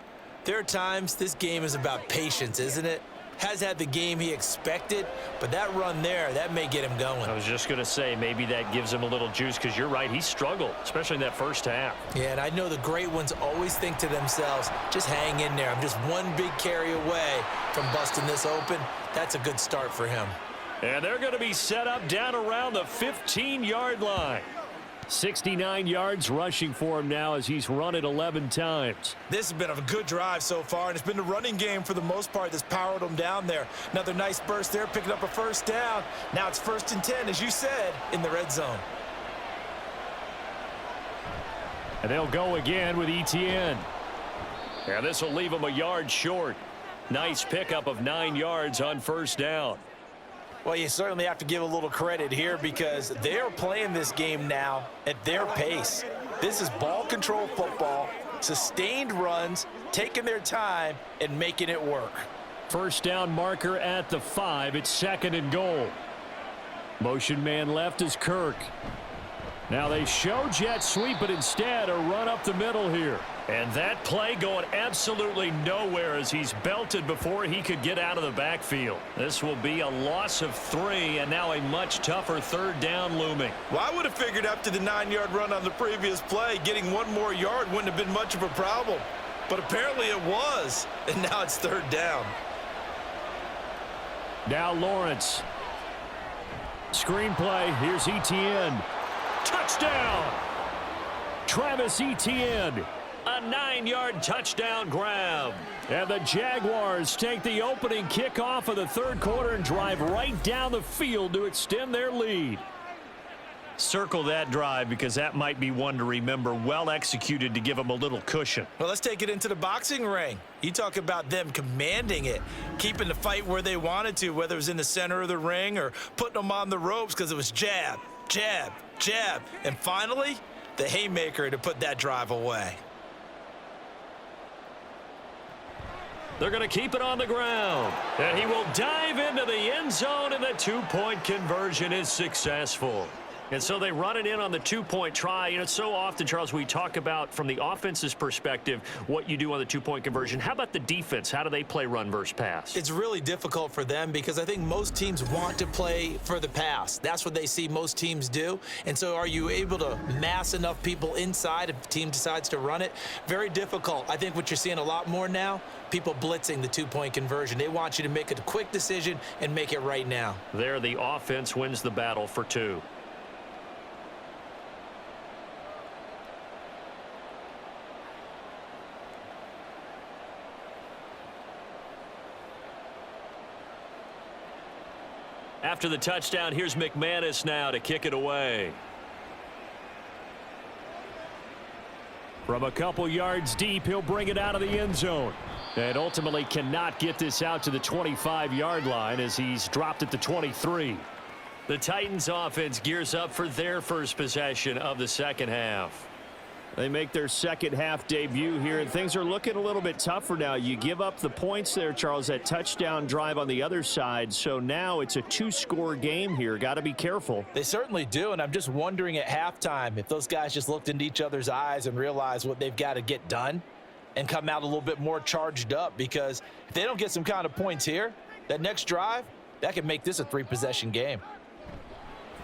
there are times this game is about patience, isn't it? Has had the game he expected, but that run there, that may get him going. I was just going to say, maybe that gives him a little juice, because you're right, he struggled, especially in that first half. Yeah, and I know the great ones always think to themselves, just hang in there. I'm just one big carry away from busting this open. That's a good start for him. And they're going to be set up down around the 15-yard line. 69 yards rushing for him now as he's run it 11 times. This has been a good drive so far, and it's been the running game for the most part that's powered them down there. Another nice burst there, picking up a first down. Now it's 1st and 10, as you said, in the red zone. And they'll go again with Etienne. Yeah, this will leave him a yard short. Nice pickup of 9 yards on first down. Well, you certainly have to give a little credit here because they're playing this game now at their pace. This is ball control football, sustained runs, taking their time and making it work. First down marker at the 5. It's 2nd and goal. Motion man left is Kirk. Now they show jet sweep, but instead a run up the middle here. And that play going absolutely nowhere as he's belted before he could get out of the backfield. This will be a loss of 3, and now a much tougher 3rd down looming. Well, I would have figured after the 9-yard run on the previous play, getting 1 more yard wouldn't have been much of a problem. But apparently it was, and now it's 3rd down. Now Lawrence. Screenplay, here's Etienne. Touchdown! Travis Etienne. A 9-yard touchdown grab. And the Jaguars take the opening kickoff of the 3rd quarter and drive right down the field to extend their lead. Circle that drive because that might be one to remember. Well executed to give them a little cushion. Well, let's take it into the boxing ring. You talk about them commanding it, keeping the fight where they wanted to, whether it was in the center of the ring or putting them on the ropes because it was jab, jab, jab. And finally, the haymaker to put that drive away. They're going to keep it on the ground. And he will dive into the end zone, and the 2-point conversion is successful. And so they run it in on the 2-point try. You know, so often, Charles, we talk about from the offense's perspective what you do on the 2-point conversion. How about the defense? How do they play run versus pass? It's really difficult for them because I think most teams want to play for the pass. That's what they see most teams do. And so are you able to mass enough people inside if the team decides to run it? Very difficult. I think what you're seeing a lot more now, people blitzing the 2-point conversion. They want you to make a quick decision and make it right now. There, the offense wins the battle for 2. After the touchdown, here's McManus now to kick it away. From a couple yards deep, he'll bring it out of the end zone. And ultimately cannot get this out to the 25-yard line as he's dropped at the 23. The Titans offense gears up for their first possession of the 2nd half. They make their 2nd half debut here, and things are looking a little bit tougher now. You give up the points there, Charles, that touchdown drive on the other side. So now it's a 2-score game here. Got to be careful. They certainly do, and I'm just wondering at halftime if those guys just looked into each other's eyes and realized what they've got to get done and come out a little bit more charged up, because if they don't get some kind of points here, that next drive, that could make this a 3-possession game.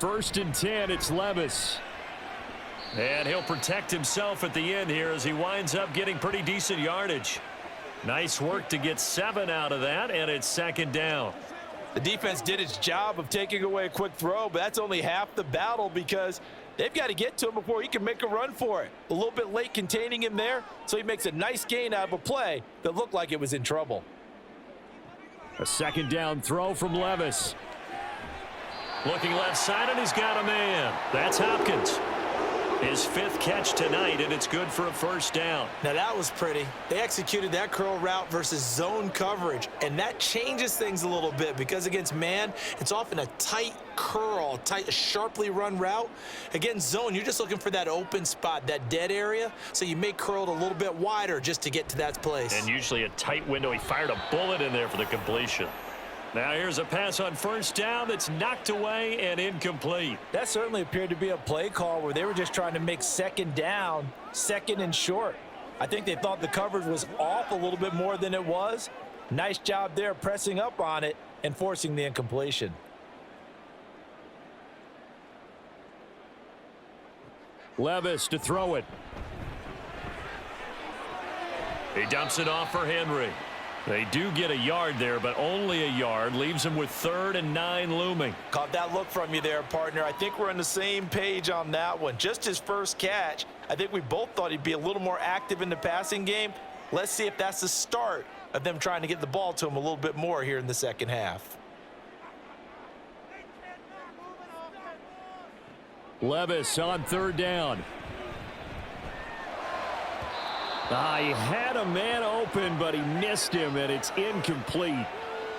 1st and 10, it's Levis. And he'll protect himself at the end here as he winds up getting pretty decent yardage. Nice work to get 7 out of that, and it's 2nd down. The defense did its job of taking away a quick throw, but that's only half the battle because they've got to get to him before he can make a run for it. A little bit late containing him there, so he makes a nice gain out of a play that looked like it was in trouble. A 2nd down throw from Levis. Looking left side, and he's got a man. That's Hopkins. His 5th catch tonight, and it's good for a 1st down. Now that was pretty. They executed that curl route versus zone coverage, and that changes things a little bit because against man, it's often a tight curl, tight, sharply run route. Against zone, you're just looking for that open spot, that dead area, so you may curl it a little bit wider just to get to that place. And usually a tight window. He fired a bullet in there for the completion. Now here's a pass on 1st down that's knocked away and incomplete. That certainly appeared to be a play call where they were just trying to make 2nd down, 2nd and short. I think they thought the coverage was off a little bit more than it was. Nice job there pressing up on it and forcing the incompletion. Levis to throw it. He dumps it off for Henry. They do get a yard there, but only a yard. Leaves them with 3rd and 9 looming. Caught that look from you there, partner. I think we're on the same page on that one. Just his first catch. I think we both thought he'd be a little more active in the passing game. Let's see if that's the start of them trying to get the ball to him a little bit more here in the second half. Levis on 3rd down. He had a man open, but he missed him, and it's incomplete.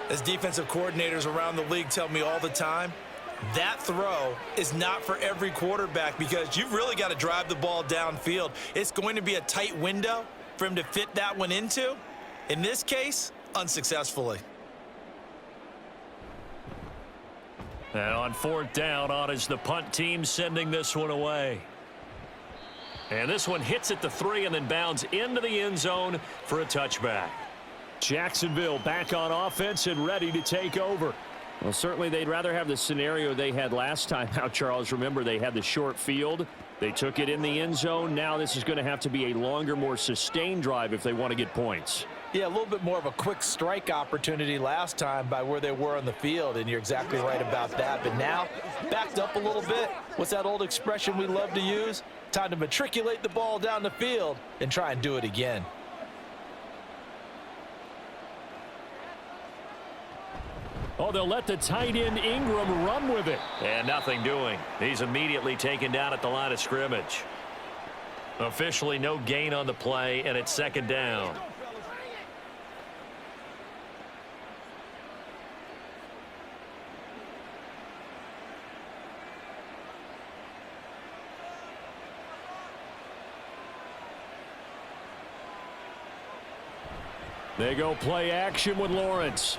As defensive coordinators around the league tell me all the time, that throw is not for every quarterback because you've really got to drive the ball downfield. It's going to be a tight window for him to fit that one into. In this case, unsuccessfully. And on 4th down, on is the punt team sending this one away. And this one hits at the 3 and then bounds into the end zone for a touchback. Jacksonville back on offense and ready to take over. Well, certainly they'd rather have the scenario they had last time out, Charles. Remember, they had the short field. They took it in the end zone. Now this is going to have to be a longer, more sustained drive if they want to get points. Yeah, a little bit more of a quick strike opportunity last time by where they were on the field, and you're exactly right about that. But now, backed up a little bit. What's that old expression we love to use? Time to matriculate the ball down the field and try and do it again. Oh, they'll let the tight end Ingram run with it. And nothing doing. He's immediately taken down at the line of scrimmage. Officially no gain on the play, and it's 2nd down. They go play action with Lawrence.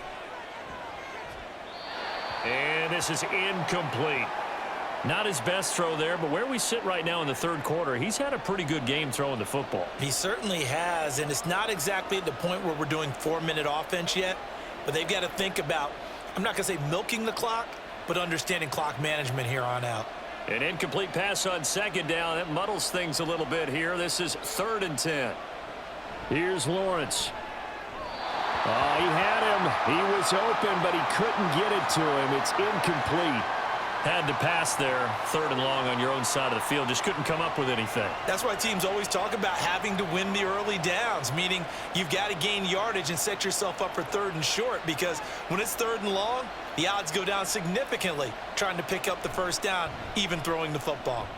And this is incomplete. Not his best throw there, but where we sit right now in the 3rd quarter, he's had a pretty good game throwing the football. He certainly has, and it's not exactly at the point where we're doing 4-minute offense yet, but they've got to think about, I'm not going to say milking the clock, but understanding clock management here on out. An incomplete pass on 2nd down. That muddles things a little bit here. This is 3rd and 10. Here's Lawrence. He had him. He was open, but he couldn't get it to him. It's incomplete. Had to pass there, 3rd and long on your own side of the field. Just couldn't come up with anything. That's why teams always talk about having to win the early downs, meaning you've got to gain yardage and set yourself up for 3rd and short, because when it's 3rd and long, the odds go down significantly trying to pick up the 1st down, even throwing the football.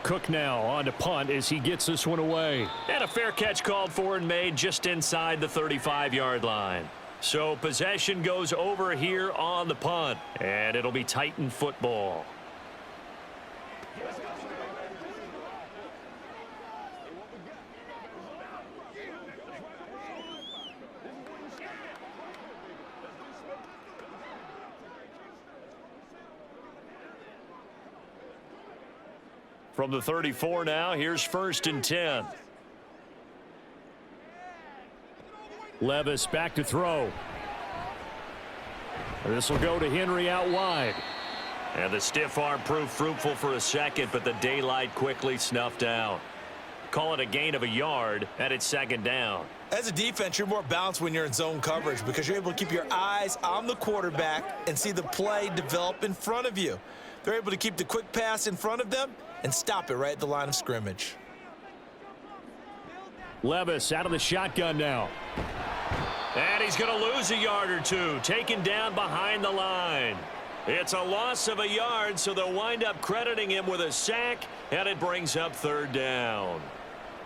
Cook now on to punt as he gets this one away. And a fair catch called for and made just inside the 35-yard line. So possession goes over here on the punt, and it'll be Titan football. From the 34 now, here's 1st and 10. Levis back to throw. This will go to Henry out wide. And the stiff arm proved fruitful for a second, but the daylight quickly snuffed out. Call it a gain of a yard, and it's 2nd down. As a defense, you're more balanced when you're in zone coverage because you're able to keep your eyes on the quarterback and see the play develop in front of you. They're able to keep the quick pass in front of them and stop it right at the line of scrimmage. Levis out of the shotgun now. And he's going to lose a yard or two, taken down behind the line. It's a loss of a yard, so they'll wind up crediting him with a sack, and it brings up 3rd down.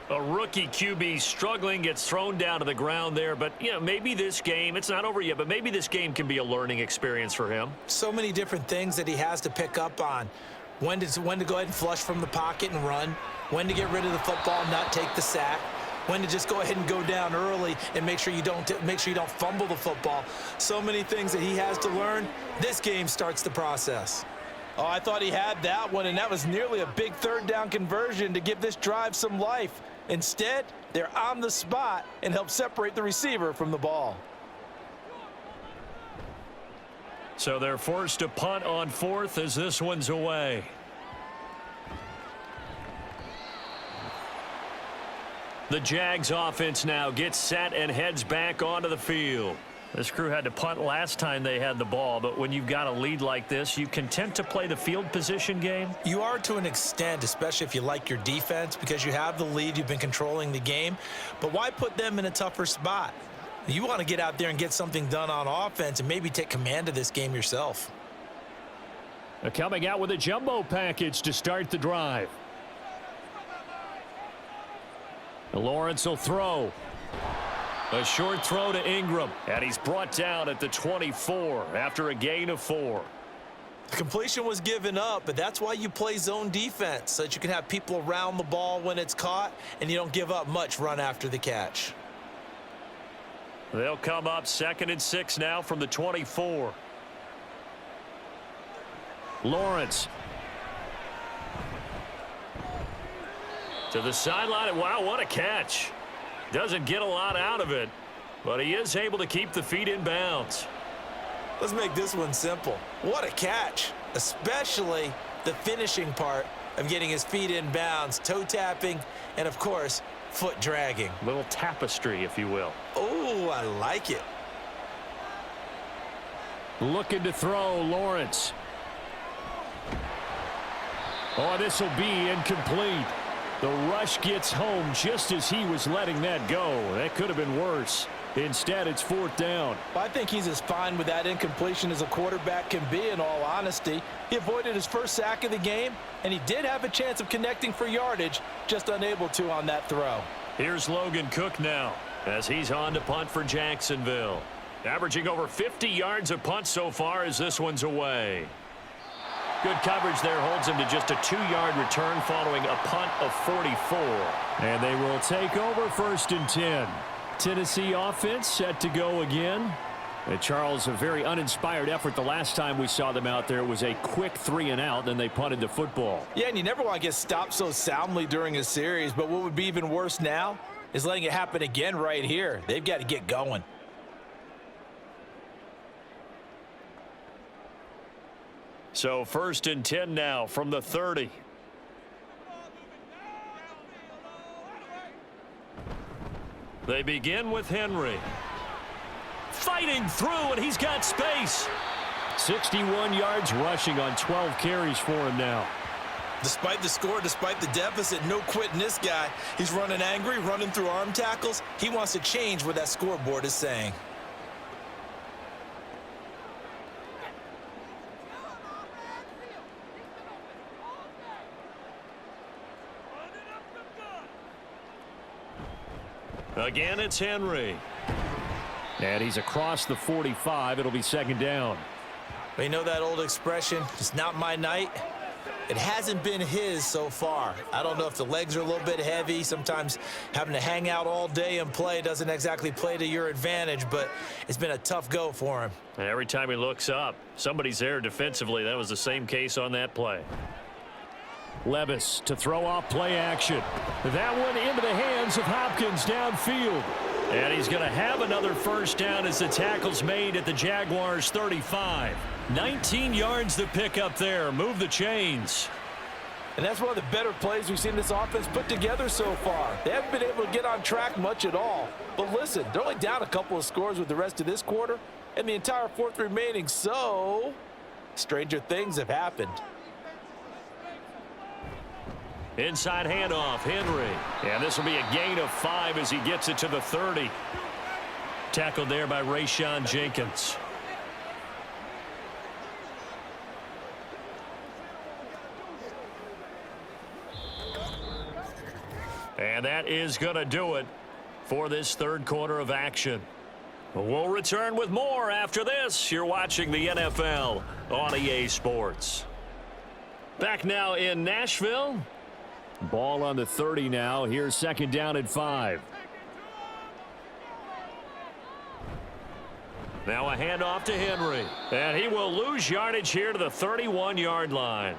A rookie QB struggling, gets thrown down to the ground there, but, you know, maybe this game, it's not over yet, but maybe this game can be a learning experience for him. So many different things that he has to pick up on. When to go ahead and flush from the pocket and run, when to get rid of the football and not take the sack, when to just go ahead and go down early and make sure you don't fumble the football. So many things that he has to learn. This game starts the process. Oh, I thought he had that one, and that was nearly a big 3rd down conversion to give this drive some life. Instead, they're on the spot and help separate the receiver from the ball. So they're forced to punt on 4th as this one's away. The Jags offense now gets set and heads back onto the field. This crew had to punt last time they had the ball, but when you've got a lead like this, you content to play the field position game? You are to an extent, especially if you like your defense, because you have the lead, you've been controlling the game. But why put them in a tougher spot? You want to get out there and get something done on offense and maybe take command of this game yourself. They're coming out with a jumbo package to start the drive. Lawrence will throw. A short throw to Ingram, and he's brought down at the 24 after a gain of 4. The completion was given up, but that's why you play zone defense, so that you can have people around the ball when it's caught, and you don't give up much run after the catch. They'll come up 2nd and 6 now from the 24. Lawrence. To the sideline, and wow, what a catch. Doesn't get a lot out of it, but he is able to keep the feet in bounds. Let's make this one simple. What a catch, especially the finishing part of getting his feet in bounds, toe tapping, and of course, foot dragging. Little tapestry, if you will. Oh, I like it. Looking to throw, Lawrence. Oh, this will be incomplete. The rush gets home just as he was letting that go. That could have been worse. Instead, it's 4th down. I think he's as fine with that incompletion as a quarterback can be, in all honesty. He avoided his first sack of the game, and he did have a chance of connecting for yardage, just unable to on that throw. Here's Logan Cook now as he's on to punt for Jacksonville. Averaging over 50 yards a punt so far as this one's away. Good coverage there holds him to just a 2-yard return following a punt of 44. And they will take over 1st and 10. Tennessee offense set to go again. And Charles, a very uninspired effort the last time we saw them out there. It was a quick 3 and out, then they punted the football. Yeah, and you never want to get stopped so soundly during a series, but what would be even worse now is letting it happen again right here. They've got to get going. So 1st and 10 now from the 30. They begin with Henry. Fighting through, and he's got space. 61 yards rushing on 12 carries for him now. Despite the score, despite the deficit, no quitting this guy. He's running angry, running through arm tackles. He wants to change what that scoreboard is saying. Again, it's Henry. And he's across the 45. It'll be 2nd down. But you know that old expression, it's not my night? It hasn't been his so far. I don't know if the legs are a little bit heavy. Sometimes having to hang out all day and play doesn't exactly play to your advantage, but it's been a tough go for him. And every time he looks up, somebody's there defensively. That was the same case on that play. Levis to throw off play action. That one into the hands of Hopkins downfield. And he's going to have another 1st down as the tackle's made at the Jaguars 35. 19 yards to pick up there. Move the chains. And that's one of the better plays we've seen this offense put together so far. They haven't been able to get on track much at all. But listen, they're only down a couple of scores with the rest of this quarter and the entire 4th remaining. So, stranger things have happened. Inside handoff, Henry. And this will be a gain of 5 as he gets it to the 30. Tackled there by Rayshon Jenkins. And that is going to do it for this 3rd quarter of action. We'll return with more after this. You're watching the NFL on EA Sports. Back now in Nashville. Ball on the 30 now. Here's 2nd down and 5. Now a handoff to Henry. And he will lose yardage here to the 31-yard line.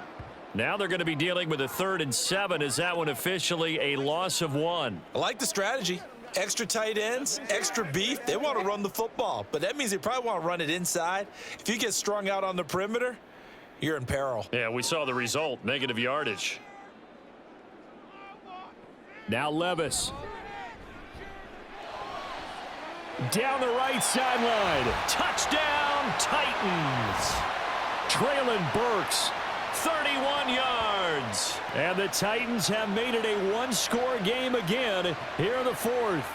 Now they're going to be dealing with a 3rd and 7. Is that one officially a loss of 1? I like the strategy. Extra tight ends, extra beef. They want to run the football, but that means they probably want to run it inside. If you get strung out on the perimeter, you're in peril. Yeah, we saw the result, negative yardage. Now Levis. Down the right sideline. Touchdown, Titans. Traylon Burks, 31 yards. And the Titans have made it a one-score game again here in the fourth.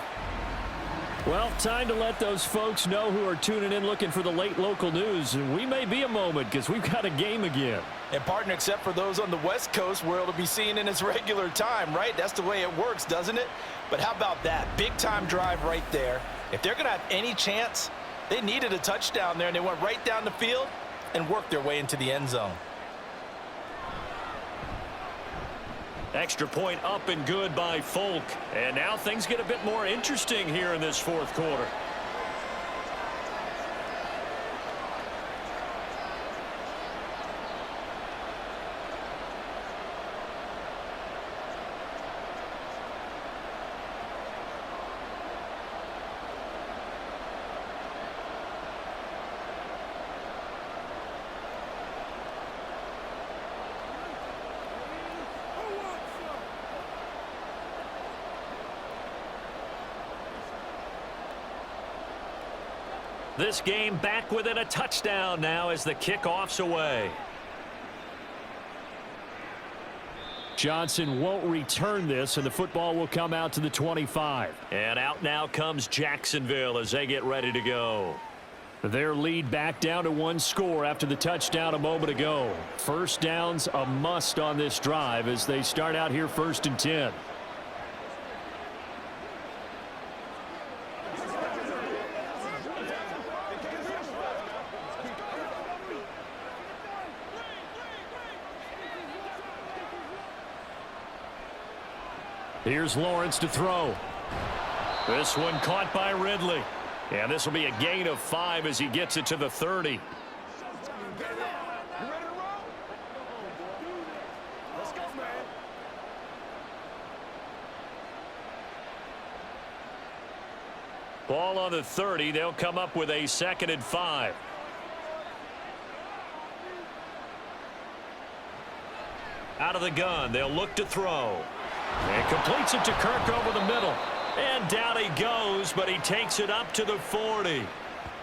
Well, time to let those folks know who are tuning in looking for the late local news. And we may be a moment because we've got a game again. And partner, except for those on the West Coast where it'll be seen in its regular time, right? That's the way it works, doesn't it? But how about that? Big-time drive right there. If they're going to have any chance, they needed a touchdown there, and they went right down the field and worked their way into the end zone. Extra point up and good by Folk. And now things get a bit more interesting here in this fourth quarter. This game back within a touchdown now as the kickoff's away. Johnson won't return this, and the football will come out to the 25. And out now comes Jacksonville as they get ready to go. Their lead back down to one score after the touchdown a moment ago. First down's a must on this drive as they start out here 1st and 10. Here's Lawrence to throw. This one caught by Ridley. And this will be a gain of 5 as he gets it to the 30. Let's go, man. Ball on the 30. They'll come up with a 2nd and 5. Out of the gun. They'll look to throw. And completes it to Kirk over the middle. And down he goes, but he takes it up to the 40.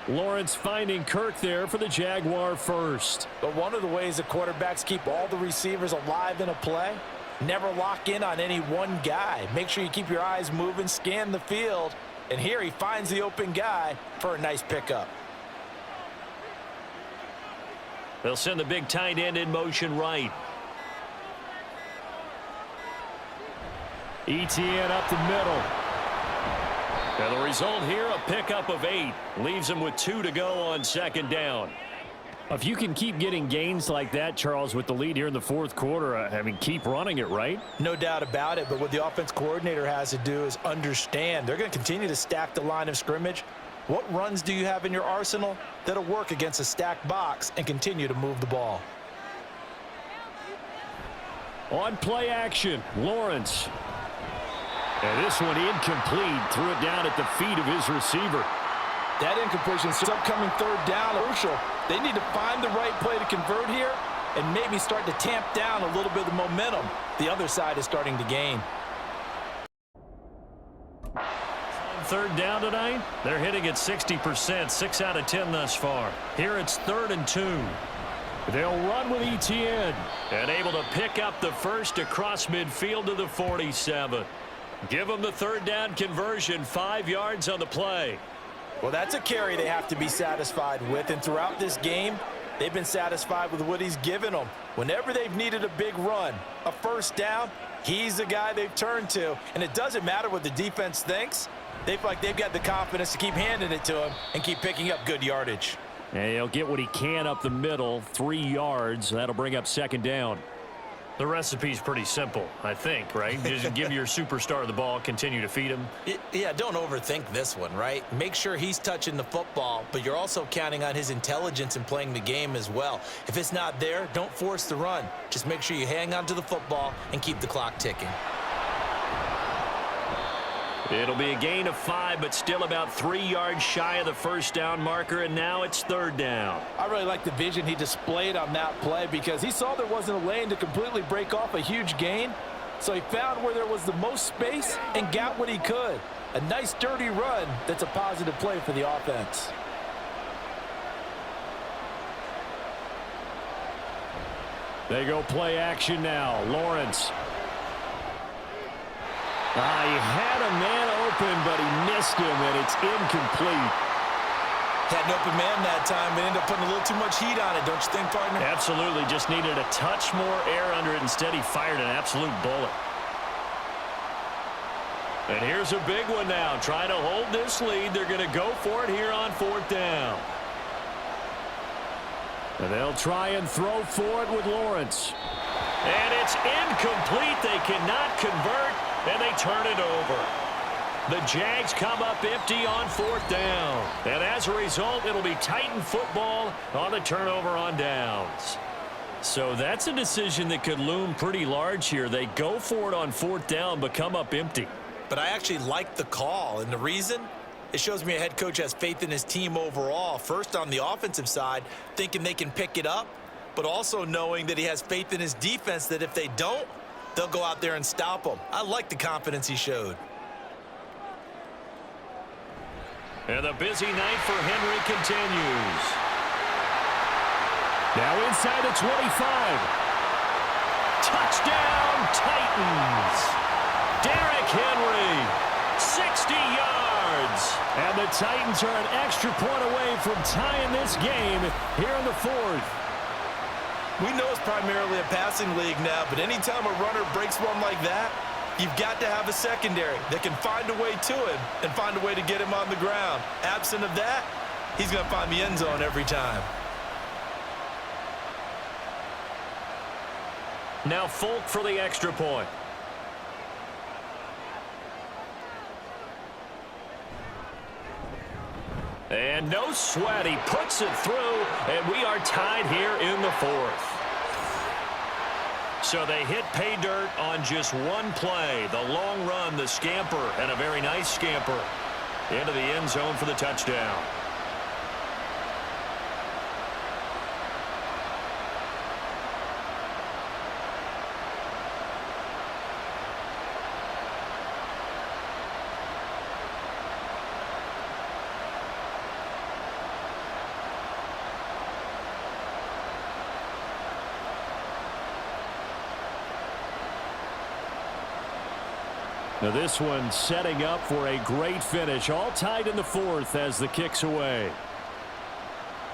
Lawrence finding Kirk there for the Jaguar first. But one of the ways that quarterbacks keep all the receivers alive in a play, never lock in on any one guy. Make sure you keep your eyes moving, scan the field. And here he finds the open guy for a nice pickup. They'll send the big tight end in motion right. ETN up the middle. And the result here, a pickup of 8. Leaves him with 2 to go on 2nd down. If you can keep getting gains like that, Charles, with the lead here in the fourth quarter, I mean, keep running it, right? No doubt about it, but what the offense coordinator has to do is understand. They're going to continue to stack the line of scrimmage. What runs do you have in your arsenal that'll work against a stacked box and continue to move the ball? On play action, Lawrence. And this one incomplete. Threw it down at the feet of his receiver. That incompletion is upcoming 3rd down. Crucial. They need to find the right play to convert here and maybe start to tamp down a little bit of the momentum the other side is starting to gain. On 3rd down tonight, they're hitting at 60%, 6 out of 10 thus far. Here it's 3rd and 2. They'll run with ETN. And able to pick up the first across midfield to the 47. Give them the 3rd down conversion, 5 yards on the play. Well, that's a carry they have to be satisfied with, and throughout this game, they've been satisfied with what he's given them. Whenever they've needed a big run, a 1st down, he's the guy they've turned to, and it doesn't matter what the defense thinks. They feel like they've got the confidence to keep handing it to him and keep picking up good yardage. And he'll get what he can up the middle, 3 yards. That'll bring up 2nd down. The recipe's pretty simple, I think, right? Just give your superstar the ball, continue to feed him. Yeah, don't overthink this one, right? Make sure he's touching the football, but you're also counting on his intelligence in playing the game as well. If it's not there, don't force the run. Just make sure you hang on to the football and keep the clock ticking. It'll be a gain of 5, but still about 3 yards shy of the 1st down marker, and now it's 3rd down. I really like the vision he displayed on that play because he saw there wasn't a lane to completely break off a huge gain. So he found where there was the most space and got what he could. A nice dirty run that's a positive play for the offense. They go play action now. Lawrence. He had a man open, but he missed him, and it's incomplete. Had an open man that time, but ended up putting a little too much heat on it, don't you think, partner? Absolutely. Just needed a touch more air under it. Instead, he fired an absolute bullet. And here's a big one now. Trying to hold this lead. They're going to go for it here on 4th down. And they'll try and throw for it with Lawrence. And it's incomplete. They cannot convert, and they turn it over. The Jags come up empty on 4th down. And as a result, it'll be Titan football on the turnover on downs. So that's a decision that could loom pretty large here. They go for it on 4th down, but come up empty. But I actually like the call, and the reason? It shows me a head coach has faith in his team overall. First, on the offensive side, thinking they can pick it up, but also knowing that he has faith in his defense that if they don't, they'll go out there and stop them. I like the confidence he showed. And the busy night for Henry continues. Now inside the 25. Touchdown, Titans. Derrick Henry, 60 yards. And the Titans are an extra point away from tying this game here in the 4th. We know it's primarily a passing league now, but anytime a runner breaks one like that, you've got to have a secondary that can find a way to him and find a way to get him on the ground. Absent of that, he's going to find the end zone every time. Now Folk for the extra point. And no sweat. He puts it through, and we are tied here in the 4th. So they hit pay dirt on just one play. The long run, the scamper, and a very nice scamper into the end zone for the touchdown. Now this one setting up for a great finish. All tied in the 4th as the kick's away.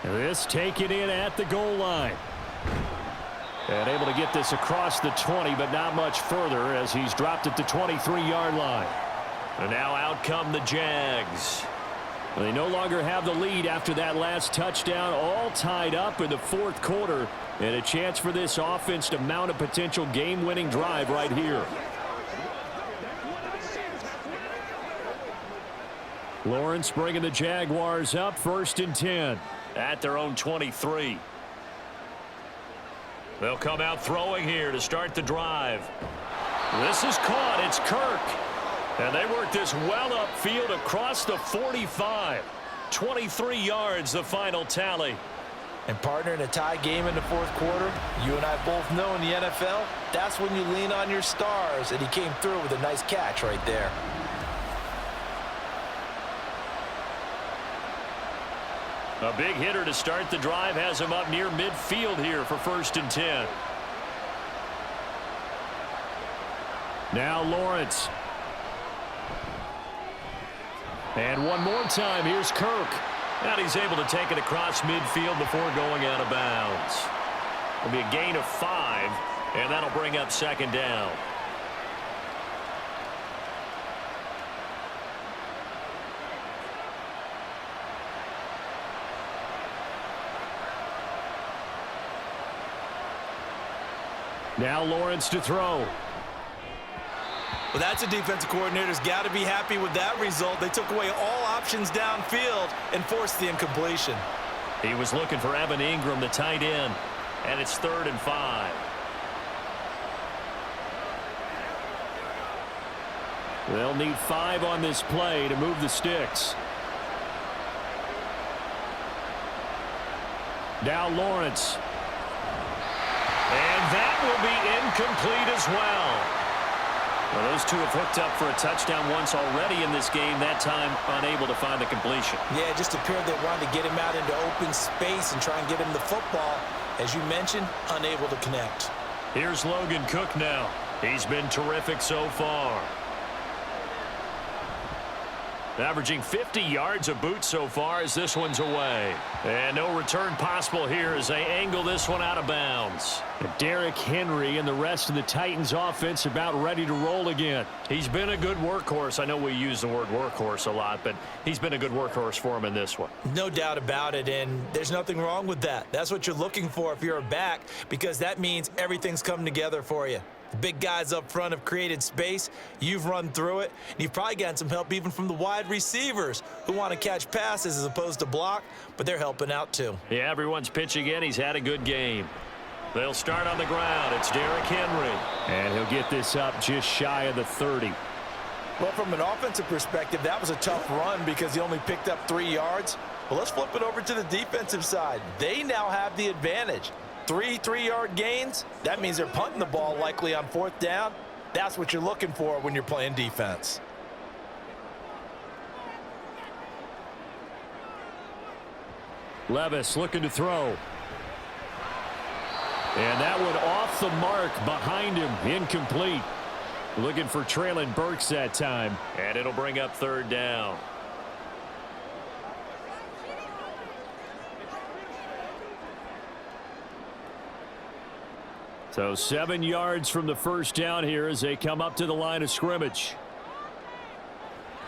This taken in at the goal line. And able to get this across the 20, but not much further as he's dropped at the 23-yard line. And now out come the Jags. They no longer have the lead after that last touchdown. All tied up in the 4th quarter. And a chance for this offense to mount a potential game-winning drive right here. Lawrence bringing the Jaguars up 1st and 10 at their own 23. They'll come out throwing here to start the drive. This is caught. It's Kirk. And they work this well upfield across the 45. 23 yards, the final tally. And partner, in a tie game in the 4th quarter, you and I both know in the NFL, that's when you lean on your stars. And he came through with a nice catch right there. A big hitter to start the drive has him up near midfield here for 1st and 10. Now Lawrence. And one more time, here's Kirk. And he's able to take it across midfield before going out of bounds. It'll be a gain of 5, and that'll bring up 2nd down. Now Lawrence to throw. Well, that's a defensive coordinator's got to be happy with that result. They took away all options downfield and forced the incompletion. He was looking for Evan Ingram, the tight end, and it's 3rd and 5. They'll need 5 on this play to move the sticks. Now Lawrence. And that will be incomplete as well. Well, those two have hooked up for a touchdown once already in this game, that time unable to find the completion. Yeah, it just appeared they wanted to get him out into open space and try and get him the football. As you mentioned, unable to connect. Here's Logan Cook now. He's been terrific so far. Averaging 50 yards a boot so far as this one's away. And no return possible here as they angle this one out of bounds. Derrick Henry and the rest of the Titans offense about ready to roll again. He's been a good workhorse. I know we use the word workhorse a lot, but he's been a good workhorse for him in this one. No doubt about it, and there's nothing wrong with that. That's what you're looking for if you're a back, because that means everything's coming together for you. The big guys up front have created space. You've run through it. And you've probably gotten some help even from the wide receivers who want to catch passes as opposed to block, but they're helping out too. Yeah, everyone's pitching in. He's had a good game. They'll start on the ground. It's Derrick Henry. And he'll get this up just shy of the 30. Well, from an offensive perspective, that was a tough run because he only picked up 3 yards. But let's flip it over to the defensive side. They now have the advantage. 3 3-yard gains, that means they're punting the ball likely on 4th down. That's what you're looking for when you're playing defense. Levis looking to throw. And that one off the mark behind him, incomplete. Looking for Traylon Burks that time. And it'll bring up 3rd down. So 7 yards from the first down here as they come up to the line of scrimmage.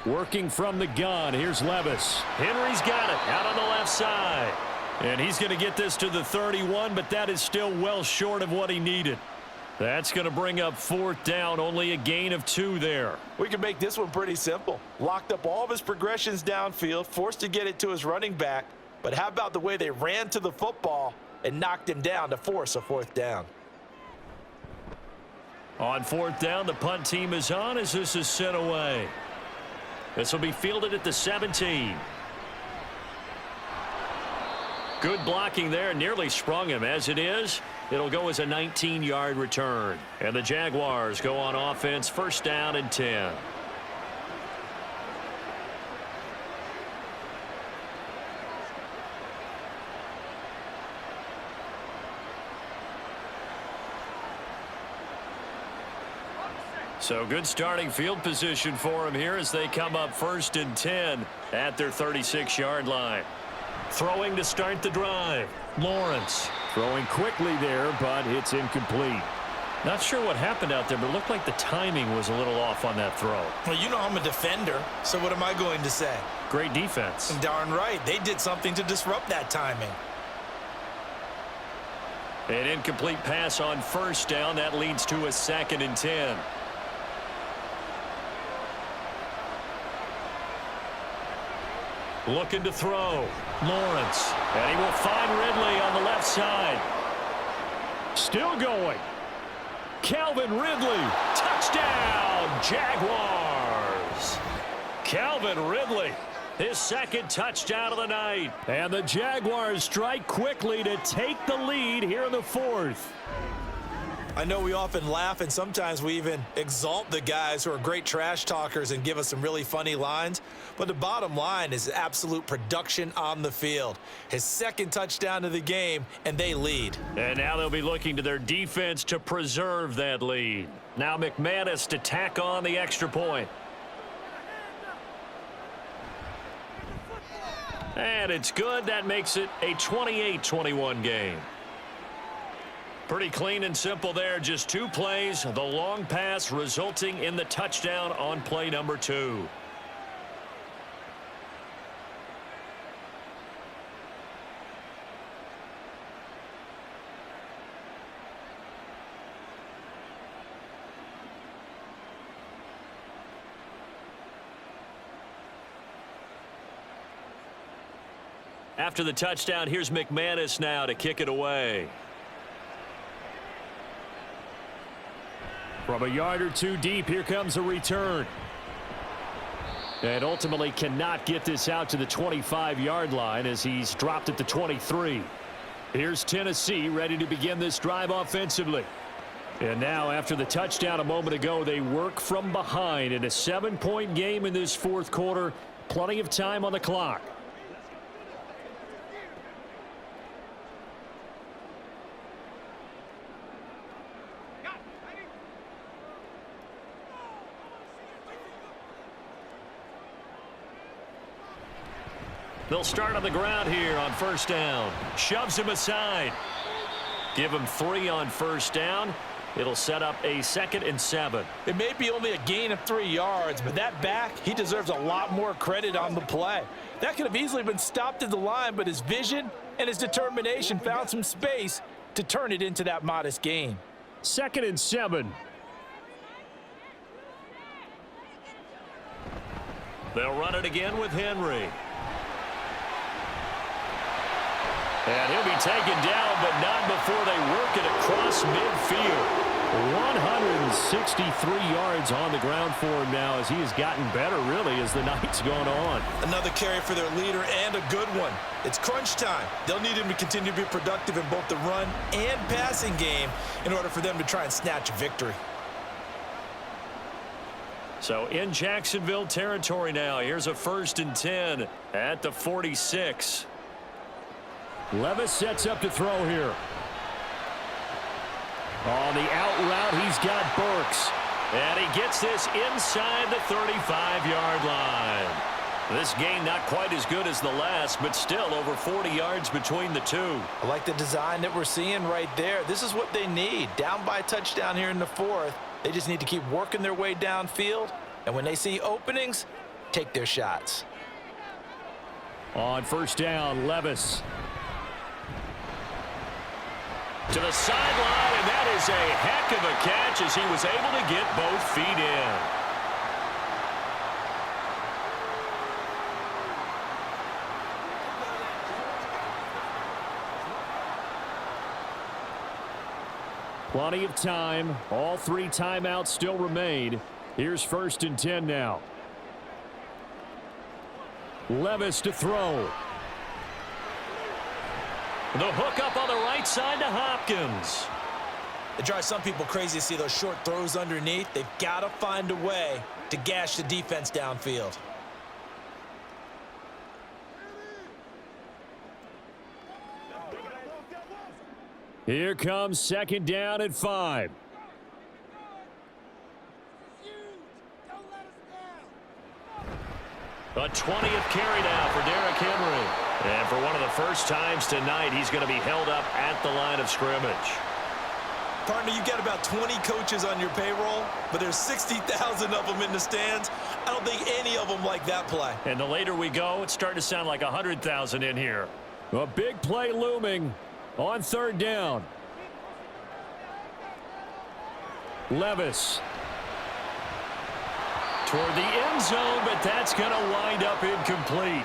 Working from the gun. Here's Levis. Henry's got it out on the left side. And he's going to get this to the 31, but that is still well short of what he needed. That's going to bring up 4th down. Only a gain of 2 there. We can make this one pretty simple. Locked up all of his progressions downfield, forced to get it to his running back. But how about the way they ran to the football and knocked him down to force a 4th down? On 4th down, the punt team is on as this is sent away. This will be fielded at the 17. Good blocking there, nearly sprung him. As it is, it'll go as a 19-yard return. And the Jaguars go on offense, 1st down and 10. So good starting field position for him here as they come up 1st and 10 at their 36-yard line. Throwing to start the drive. Lawrence throwing quickly there, but it's incomplete. Not sure what happened out there, but it looked like the timing was a little off on that throw. Well, you know I'm a defender, so what am I going to say? Great defense. Darn right. They did something to disrupt that timing. An incomplete pass on 1st down. That leads to a 2nd and 10. Looking to throw. Lawrence. And he will find Ridley on the left side. Still going. Calvin Ridley. Touchdown, Jaguars. Calvin Ridley. His 2nd touchdown of the night. And the Jaguars strike quickly to take the lead here in the 4th. I know we often laugh and sometimes we even exalt the guys who are great trash talkers and give us some really funny lines. But the bottom line is absolute production on the field. His 2nd touchdown of the game, and they lead. And now they'll be looking to their defense to preserve that lead. Now McManus to tack on the extra point. And it's good. That makes it a 28-21 game. Pretty clean and simple there. Just 2 plays. The long pass resulting in the touchdown on play number 2. After the touchdown, here's McManus now to kick it away. From a yard or 2 deep, here comes a return. And ultimately cannot get this out to the 25-yard line as he's dropped at the 23. Here's Tennessee ready to begin this drive offensively. And now, after the touchdown a moment ago, they work from behind in a 7-point game in this fourth quarter. Plenty of time on the clock. They'll start on the ground here on first down. Shoves him aside. Give him 3 on first down. It'll set up a 2nd and 7. It may be only a gain of 3 yards, but that back, he deserves a lot more credit on the play. That could have easily been stopped at the line, but his vision and his determination found some space to turn it into that modest gain. 2nd and 7. They'll run it again with Henry. And he'll be taken down, but not before they work it across midfield. 163 yards on the ground for him now as he has gotten better, really, as the night's gone on. Another carry for their leader and a good one. It's crunch time. They'll need him to continue to be productive in both the run and passing game in order for them to try and snatch a victory. So in Jacksonville territory now. Here's a 1st and 10 at the 46. Levis sets up to throw here. On the out route, he's got Burks. And he gets this inside the 35-yard line. This game not quite as good as the last, but still over 40 yards between the two. I like the design that we're seeing right there. This is what they need. Down by a touchdown here in the 4th. They just need to keep working their way downfield. And when they see openings, take their shots. On first down, Levis. To the sideline, and that is a heck of a catch as he was able to get both feet in. Plenty of time. All 3 timeouts still remain. Here's 1st and 10 now. Levis to throw. The hook up on the right side to Hopkins. It drives some people crazy to see those short throws underneath. They've got to find a way to gash the defense downfield. Here comes 2nd down at 5. A 20th carry now for Derrick Henry. And for one of the first times tonight, he's going to be held up at the line of scrimmage. Partner, you got about 20 coaches on your payroll, but there's 60,000 of them in the stands. I don't think any of them like that play. And the later we go, it's starting to sound like 100,000 in here. A big play looming on 3rd down. Levis. Toward the end zone, but that's going to wind up incomplete.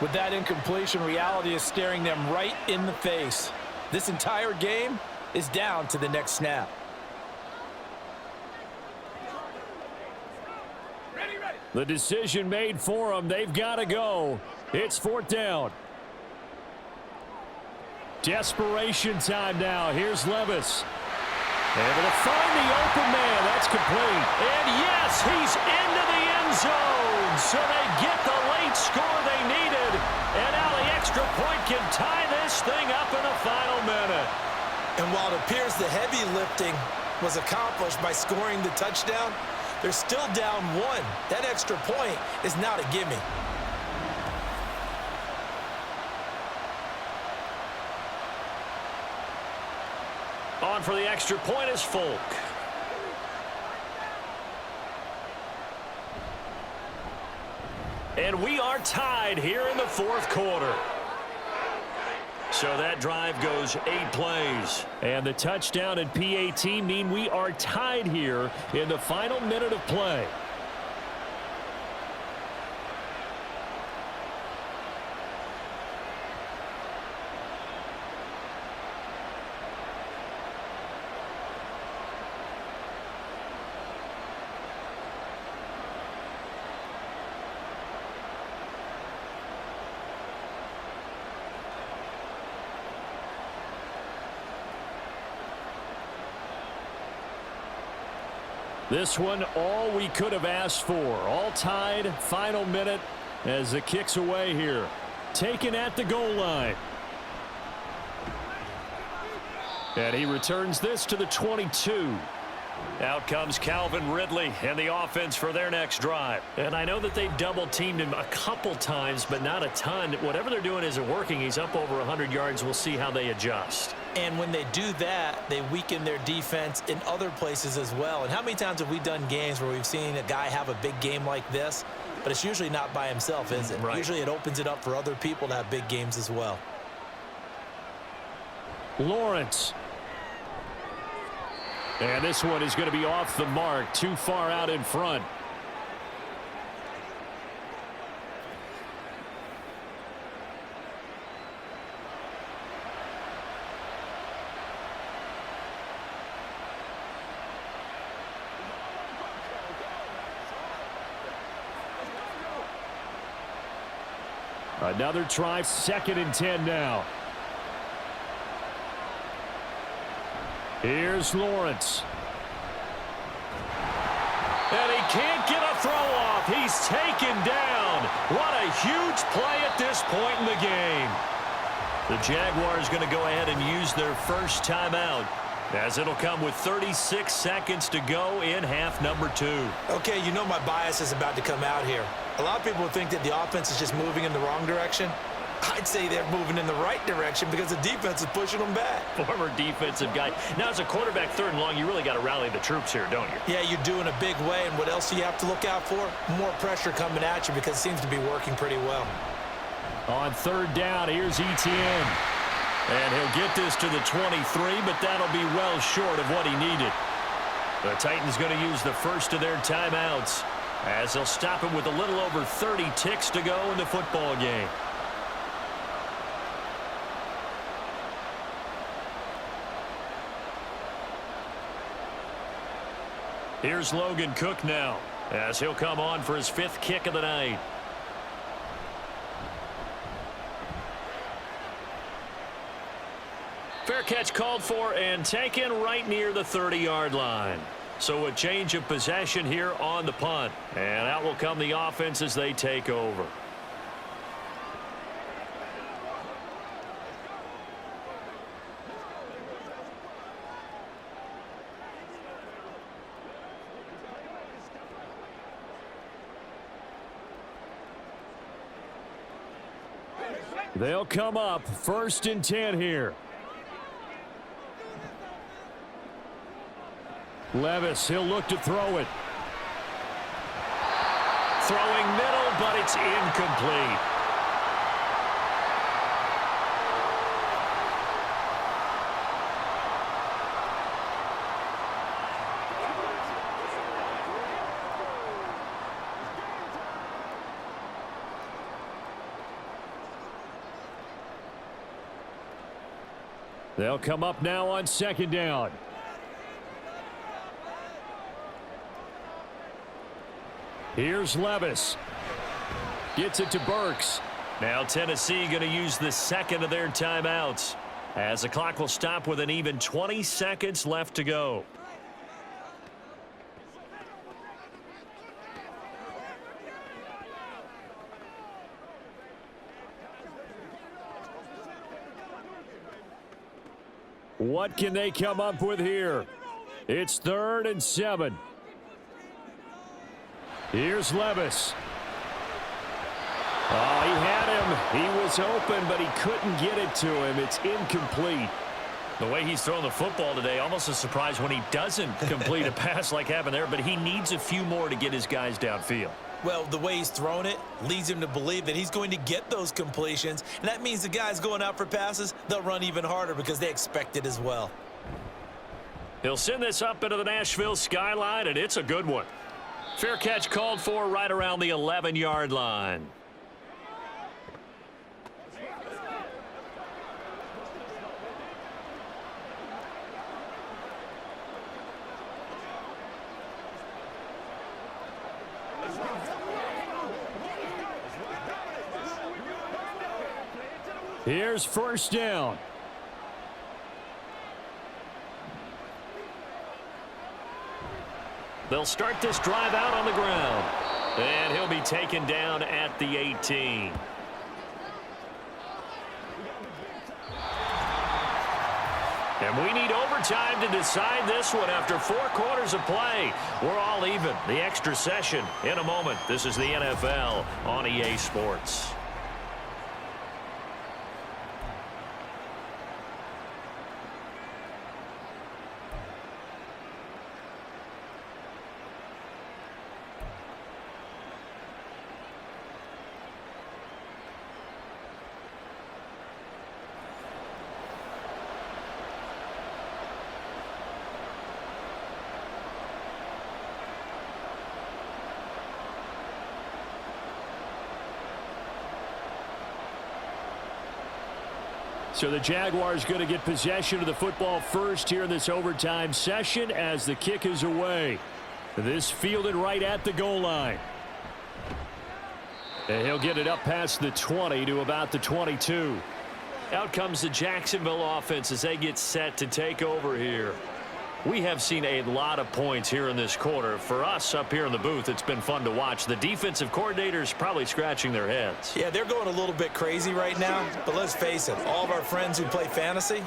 With that incompletion, reality is staring them right in the face. This entire game is down to the next snap. The decision made for them. They've got to go. It's 4th down. Desperation time now. Here's Levis. Able to find the open man. That's complete. And yes, he's into the end zone. So they get the late score they needed. And now the extra point can tie this thing up in the final minute. And while it appears the heavy lifting was accomplished by scoring the touchdown, they're still down 1. That extra point is not a gimme. On for the extra point is Folk. And we are tied here in the 4th quarter. So that drive goes 8 plays. And the touchdown and PAT mean we are tied here in the final minute of play. This one, all we could have asked for. All tied, final minute as the kick's away here. Taken at the goal line. And he returns this to the 22. Out comes Calvin Ridley and the offense for their next drive. And I know that they've double-teamed him a couple times, but not a ton. Whatever they're doing isn't working. He's up over 100 yards. We'll see how they adjust. And when they do that, they weaken their defense in other places as well. And how many times have we done games where we've seen a guy have a big game like this, but it's usually not by himself, is it? Right. Usually it opens it up for other people to have big games as well. Lawrence. And this one is going to be off the mark, too far out in front. Another try, 2nd and 10 now. Here's Lawrence. And he can't get a throw off. He's taken down. What a huge play at this point in the game. The Jaguars going to go ahead and use their first timeout, as it'll come with 36 seconds to go in half number 2. Okay, you know my bias is about to come out here. A lot of people think that the offense is just moving in the wrong direction. I'd say they're moving in the right direction because the defense is pushing them back. Former defensive guy. Now, as a quarterback 3rd and long, you really got to rally the troops here, don't you? Yeah, you do in a big way. And what else do you have to look out for? More pressure coming at you because it seems to be working pretty well. On 3rd down, here's Etienne. And he'll get this to the 23, but that'll be well short of what he needed. The Titans going to use the first of their timeouts, as they'll stop him with a little over 30 ticks to go in the football game. Here's Logan Cook now, as he'll come on for his 5th kick of the night. Fair catch called for and taken right near the 30-yard line. So a change of possession here on the punt. And out will come the offense as they take over. They'll come up 1st and 10 here. Levis, he'll look to throw it. Throwing middle, but it's incomplete. They'll come up now on 2nd down. Here's Levis. Gets it to Burks. Now Tennessee going to use the 2nd of their timeouts, as the clock will stop with an even 20 seconds left to go. What can they come up with here? It's 3rd and 7. Here's Levis. Oh, he had him. He was open, but he couldn't get it to him. It's incomplete. The way he's throwing the football today, almost a surprise when he doesn't complete a pass like happened there, but he needs a few more to get his guys downfield. Well, the way he's thrown it leads him to believe that he's going to get those completions, and that means the guys going out for passes, they'll run even harder because they expect it as well. He'll send this up into the Nashville skyline, and it's a good one. Fair catch called for right around the 11-yard line. Here's 1st down. They'll start this drive out on the ground. And he'll be taken down at the 18. And we need overtime to decide this one after 4 quarters of play. We're all even. The extra session in a moment. This is the NFL on EA Sports. So the Jaguars going to get possession of the football first here in this overtime session as the kick is away. This fielded right at the goal line. And he'll get it up past the 20 to about the 22. Out comes the Jacksonville offense as they get set to take over here. We have seen a lot of points here in this quarter. For us up here in the booth, it's been fun to watch. The defensive coordinators probably scratching their heads. Yeah, they're going a little bit crazy right now, but let's face it, all of our friends who play fantasy,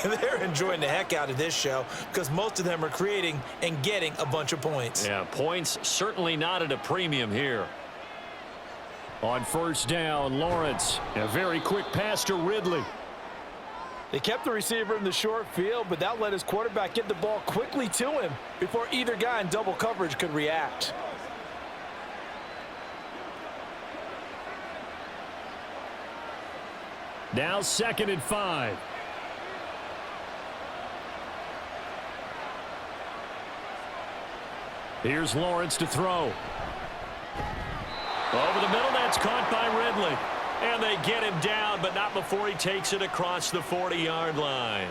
they're enjoying the heck out of this show because most of them are creating and getting a bunch of points. Yeah, points certainly not at a premium here. On first down, Lawrence. A very quick pass to Ridley. They kept the receiver in the short field, but that let his quarterback get the ball quickly to him before either guy in double coverage could react. Now 2nd and 5. Here's Lawrence to throw. Over the middle, that's caught by Ridley. And they get him down, but not before he takes it across the 40-yard line.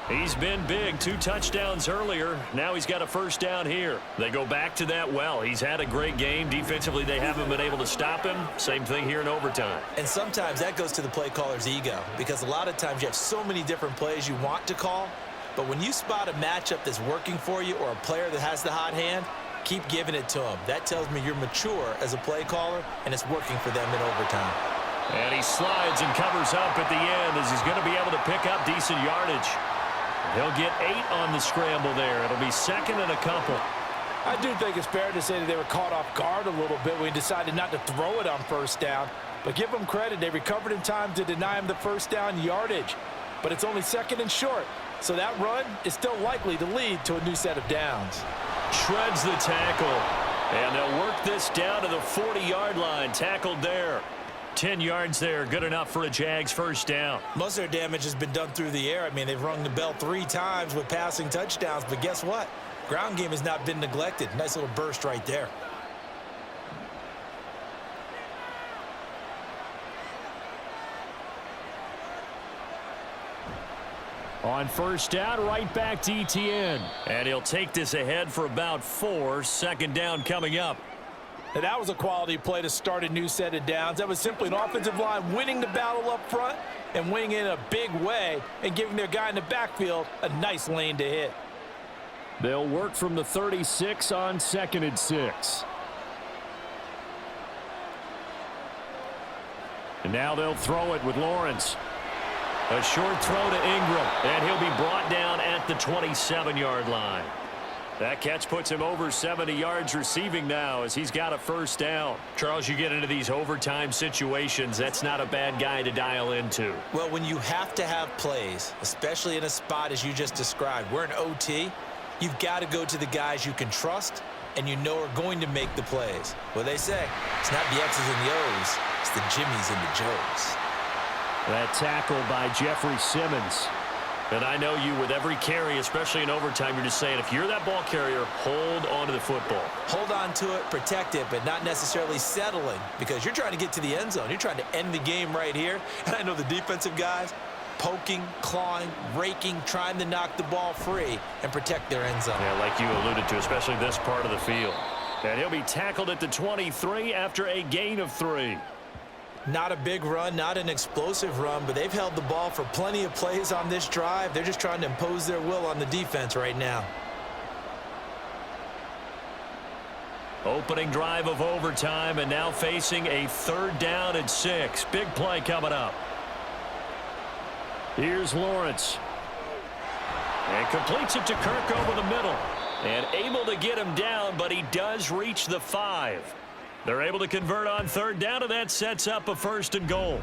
He's been big. 2 touchdowns earlier. Now he's got a first down here. They go back to that well. He's had a great game. Defensively, they haven't been able to stop him. Same thing here in overtime. And sometimes that goes to the play caller's ego because a lot of times you have so many different plays you want to call, but when you spot a matchup that's working for you or a player that has the hot hand, keep giving it to him. That tells me you're mature as a play caller, and it's working for them in overtime. And he slides and covers up at the end as he's going to be able to pick up decent yardage. He'll get 8 on the scramble there. It'll be 2nd and a couple. I do think it's fair to say that they were caught off guard a little bit when he decided not to throw it on first down. But give them credit. They recovered in time to deny him the first down yardage. But it's only 2nd and short. So that run is still likely to lead to a new set of downs. Shreds the tackle. And they'll work this down to the 40-yard line. Tackled there. 10 yards there, good enough for a Jags first down. Most of their damage has been done through the air. I mean, they've rung the bell 3 times with passing touchdowns, but guess what? Ground game has not been neglected. Nice little burst right there. On first down, right back to ETN. And he'll take this ahead for about 4. 2nd down coming up. And that was a quality play to start a new set of downs. That was simply an offensive line winning the battle up front and winning it in a big way and giving their guy in the backfield a nice lane to hit. They'll work from the 36 on 2nd and 6. And now they'll throw it with Lawrence. A short throw to Ingram, and he'll be brought down at the 27-yard line. That catch puts him over 70 yards receiving now as he's got a first down. Charles, you get into these overtime situations, that's not a bad guy to dial into. Well, when you have to have plays, especially in a spot as you just described, we're in OT, you've got to go to the guys you can trust and you know are going to make the plays. What they say, it's not the X's and the O's, it's the Jimmies and the Joes. That tackle by Jeffrey Simmons. And I know you, with every carry, especially in overtime, you're just saying, if you're that ball carrier, hold on to the football. Hold on to it, protect it, but not necessarily settling because you're trying to get to the end zone. You're trying to end the game right here. And I know the defensive guys poking, clawing, raking, trying to knock the ball free and protect their end zone. Yeah, like you alluded to, especially this part of the field. And he'll be tackled at the 23 after a gain of 3. Not a big run, not an explosive run, but they've held the ball for plenty of plays on this drive. They're just trying to impose their will on the defense right now. Opening drive of overtime, and now facing a 3rd down and 6. Big play coming up. Here's Lawrence. And completes it to Kirk over the middle. And able to get him down, but he does reach the 5. They're able to convert on 3rd down, and that sets up a 1st and goal.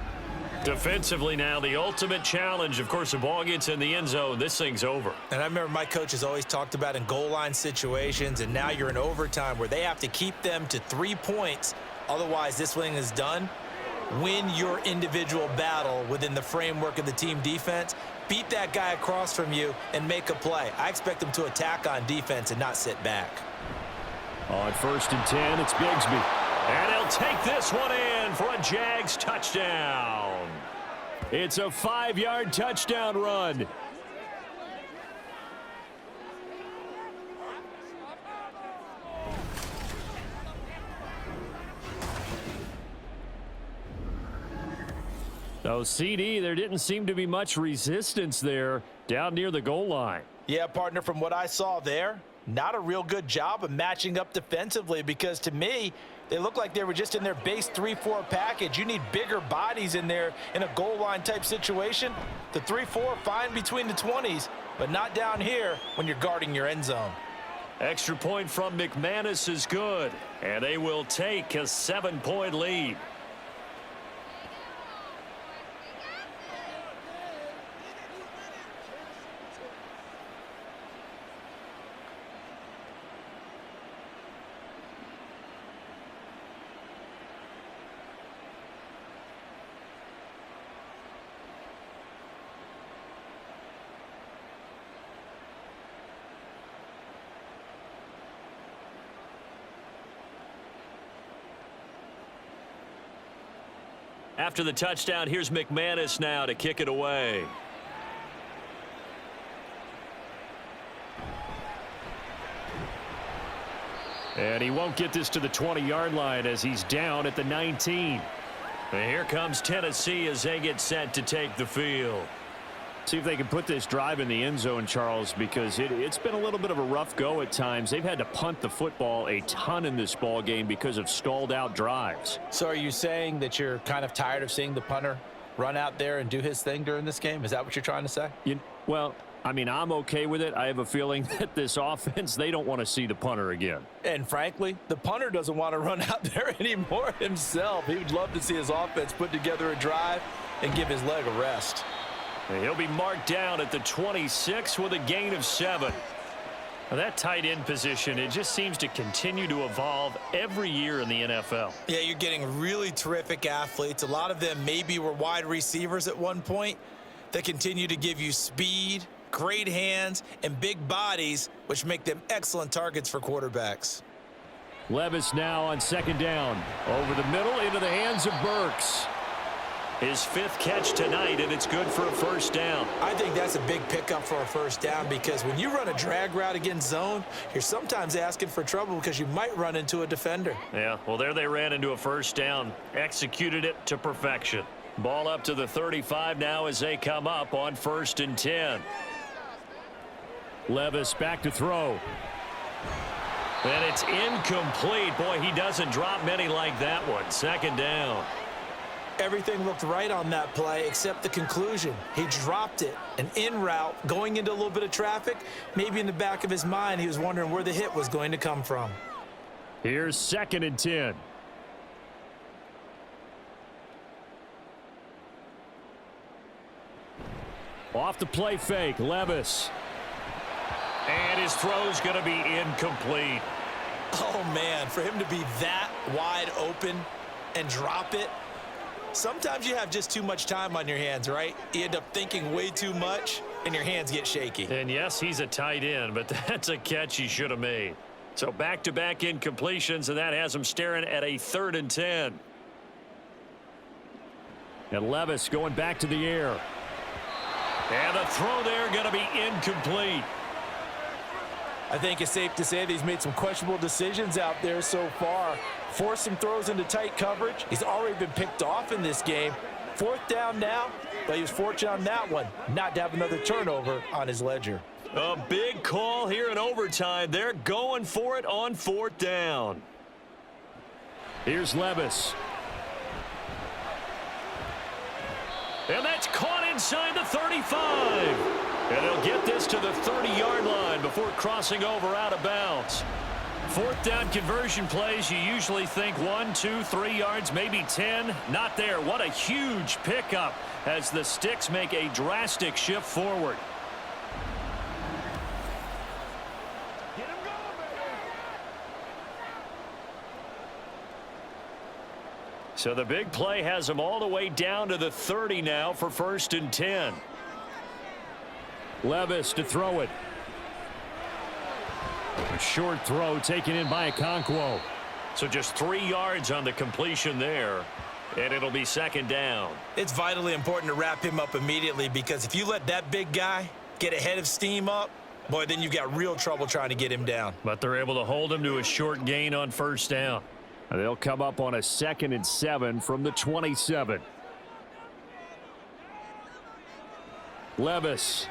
Defensively now, the ultimate challenge. Of course, the ball gets in the end zone. This thing's over. And I remember my coaches always talked about in goal line situations, and now you're in overtime where they have to keep them to 3 points. Otherwise, this thing is done. Win your individual battle within the framework of the team defense. Beat that guy across from you and make a play. I expect them to attack on defense and not sit back. On 1st and 10, it's Bigsby. And he'll take this one in for a Jags touchdown. It's a 5-yard touchdown run. So, CD, there didn't seem to be much resistance there down near the goal line. Yeah, partner, from what I saw there, not a real good job of matching up defensively, because to me, they look like they were just in their base 3-4 package. You need bigger bodies in there in a goal line type situation. The 3-4, fine between the 20s, but not down here when you're guarding your end zone. Extra point from McManus is good, and they will take a 7-point lead. After the touchdown, here's McManus now to kick it away. And he won't get this to the 20-yard line as he's down at the 19. And here comes Tennessee as they get set to take the field. See if they can put this drive in the end zone, Charles, because it's been a little bit of a rough go at times. They've had to punt the football a ton in this ball game because of stalled-out drives. So are you saying that you're kind of tired of seeing the punter run out there and do his thing during this game? Is that what you're trying to say? Well, I mean, I'm okay with it. I have a feeling that this offense, they don't want to see the punter again. And frankly, the punter doesn't want to run out there anymore himself. He would love to see his offense put together a drive and give his leg a rest. And he'll be marked down at the 26 with a gain of 7. Now, that tight end position, it just seems to continue to evolve every year in the NFL. Yeah, you're getting really terrific athletes. A lot of them maybe were wide receivers at one point. They continue to give you speed, great hands, and big bodies, which make them excellent targets for quarterbacks. Levis now on 2nd down. Over the middle into the hands of Burks. His 5th catch tonight, and it's good for a 1st down. I think that's a big pickup for a 1st down, because when you run a drag route against zone, you're sometimes asking for trouble because you might run into a defender. Yeah, well, there they ran into a 1st down. Executed it to perfection. Ball up to the 35 now as they come up on 1st and 10. Levis back to throw. And it's incomplete. Boy, he doesn't drop many like that one. 2nd down. Everything looked right on that play except the conclusion. He dropped it, an in route, going into a little bit of traffic. Maybe in the back of his mind, he was wondering where the hit was going to come from. Here's 2nd and 10. Off the play fake, Levis. And his throw's going to be incomplete. Oh, man, for him to be that wide open and drop it. Sometimes you have just too much time on your hands, right? You end up thinking way too much, and your hands get shaky. And yes, he's a tight end, but that's a catch he should have made. So back-to-back incompletions, and that has him staring at a 3rd and 10. And Levis going back to the air. And the throw there going to be incomplete. I think it's safe to say that he's made some questionable decisions out there so far. Forced some throws into tight coverage. He's already been picked off in this game. 4th down now, but he was fortunate on that one not to have another turnover on his ledger. A big call here in overtime. They're going for it on 4th down. Here's Levis. And that's caught inside the 35. And they'll get this to the 30-yard line before crossing over out of bounds. Fourth down conversion plays, you usually think 1, 2, 3 yards, maybe 10. Not there. What a huge pickup as the Sticks make a drastic shift forward. Get him going, baby. So the big play has them all the way down to the 30 now for 1st and 10. Levis to throw it. A short throw taken in by Okonkwo. So just 3 yards on the completion there. And it'll be 2nd down. It's vitally important to wrap him up immediately, because if you let that big guy get ahead of steam up, boy, then you've got real trouble trying to get him down. But they're able to hold him to a short gain on 1st down. And they'll come up on a 2nd and 7 from the 27. Levis.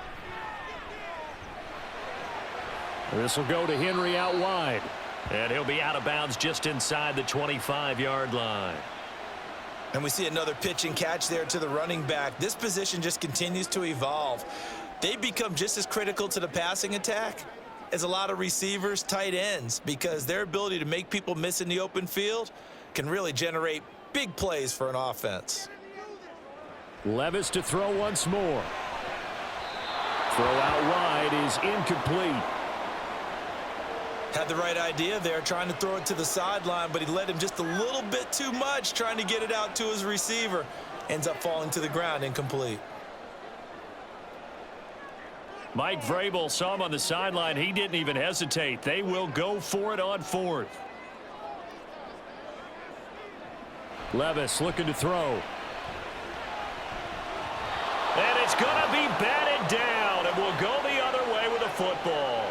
This will go to Henry out wide. And he'll be out of bounds just inside the 25-yard line. And we see another pitch and catch there to the running back. This position just continues to evolve. They become just as critical to the passing attack as a lot of receivers, tight ends, because their ability to make people miss in the open field can really generate big plays for an offense. Levis to throw once more. Throw out wide is incomplete. Had the right idea there, trying to throw it to the sideline, but he led him just a little bit too much, trying to get it out to his receiver. Ends up falling to the ground, incomplete. Mike Vrabel saw him on the sideline. He didn't even hesitate. They will go for it on 4th. Levis looking to throw. And it's going to be batted down, and will go the other way with a football.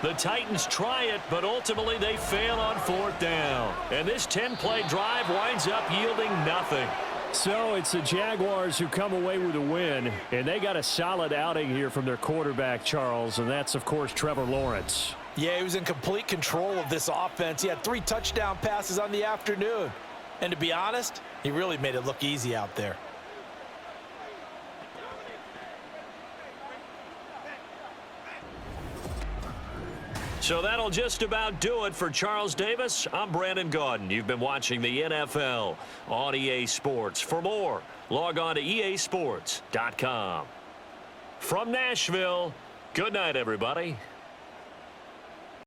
The Titans try it, but ultimately they fail on 4th down. And this 10-play drive winds up yielding nothing. So it's the Jaguars who come away with a win, and they got a solid outing here from their quarterback, Charles, and that's, of course, Trevor Lawrence. Yeah, he was in complete control of this offense. He had 3 touchdown passes on the afternoon. And to be honest, he really made it look easy out there. So that'll just about do it for Charles Davis. I'm Brandon Gaudin. You've been watching the NFL on EA Sports. For more, log on to easports.com. From Nashville, good night, everybody.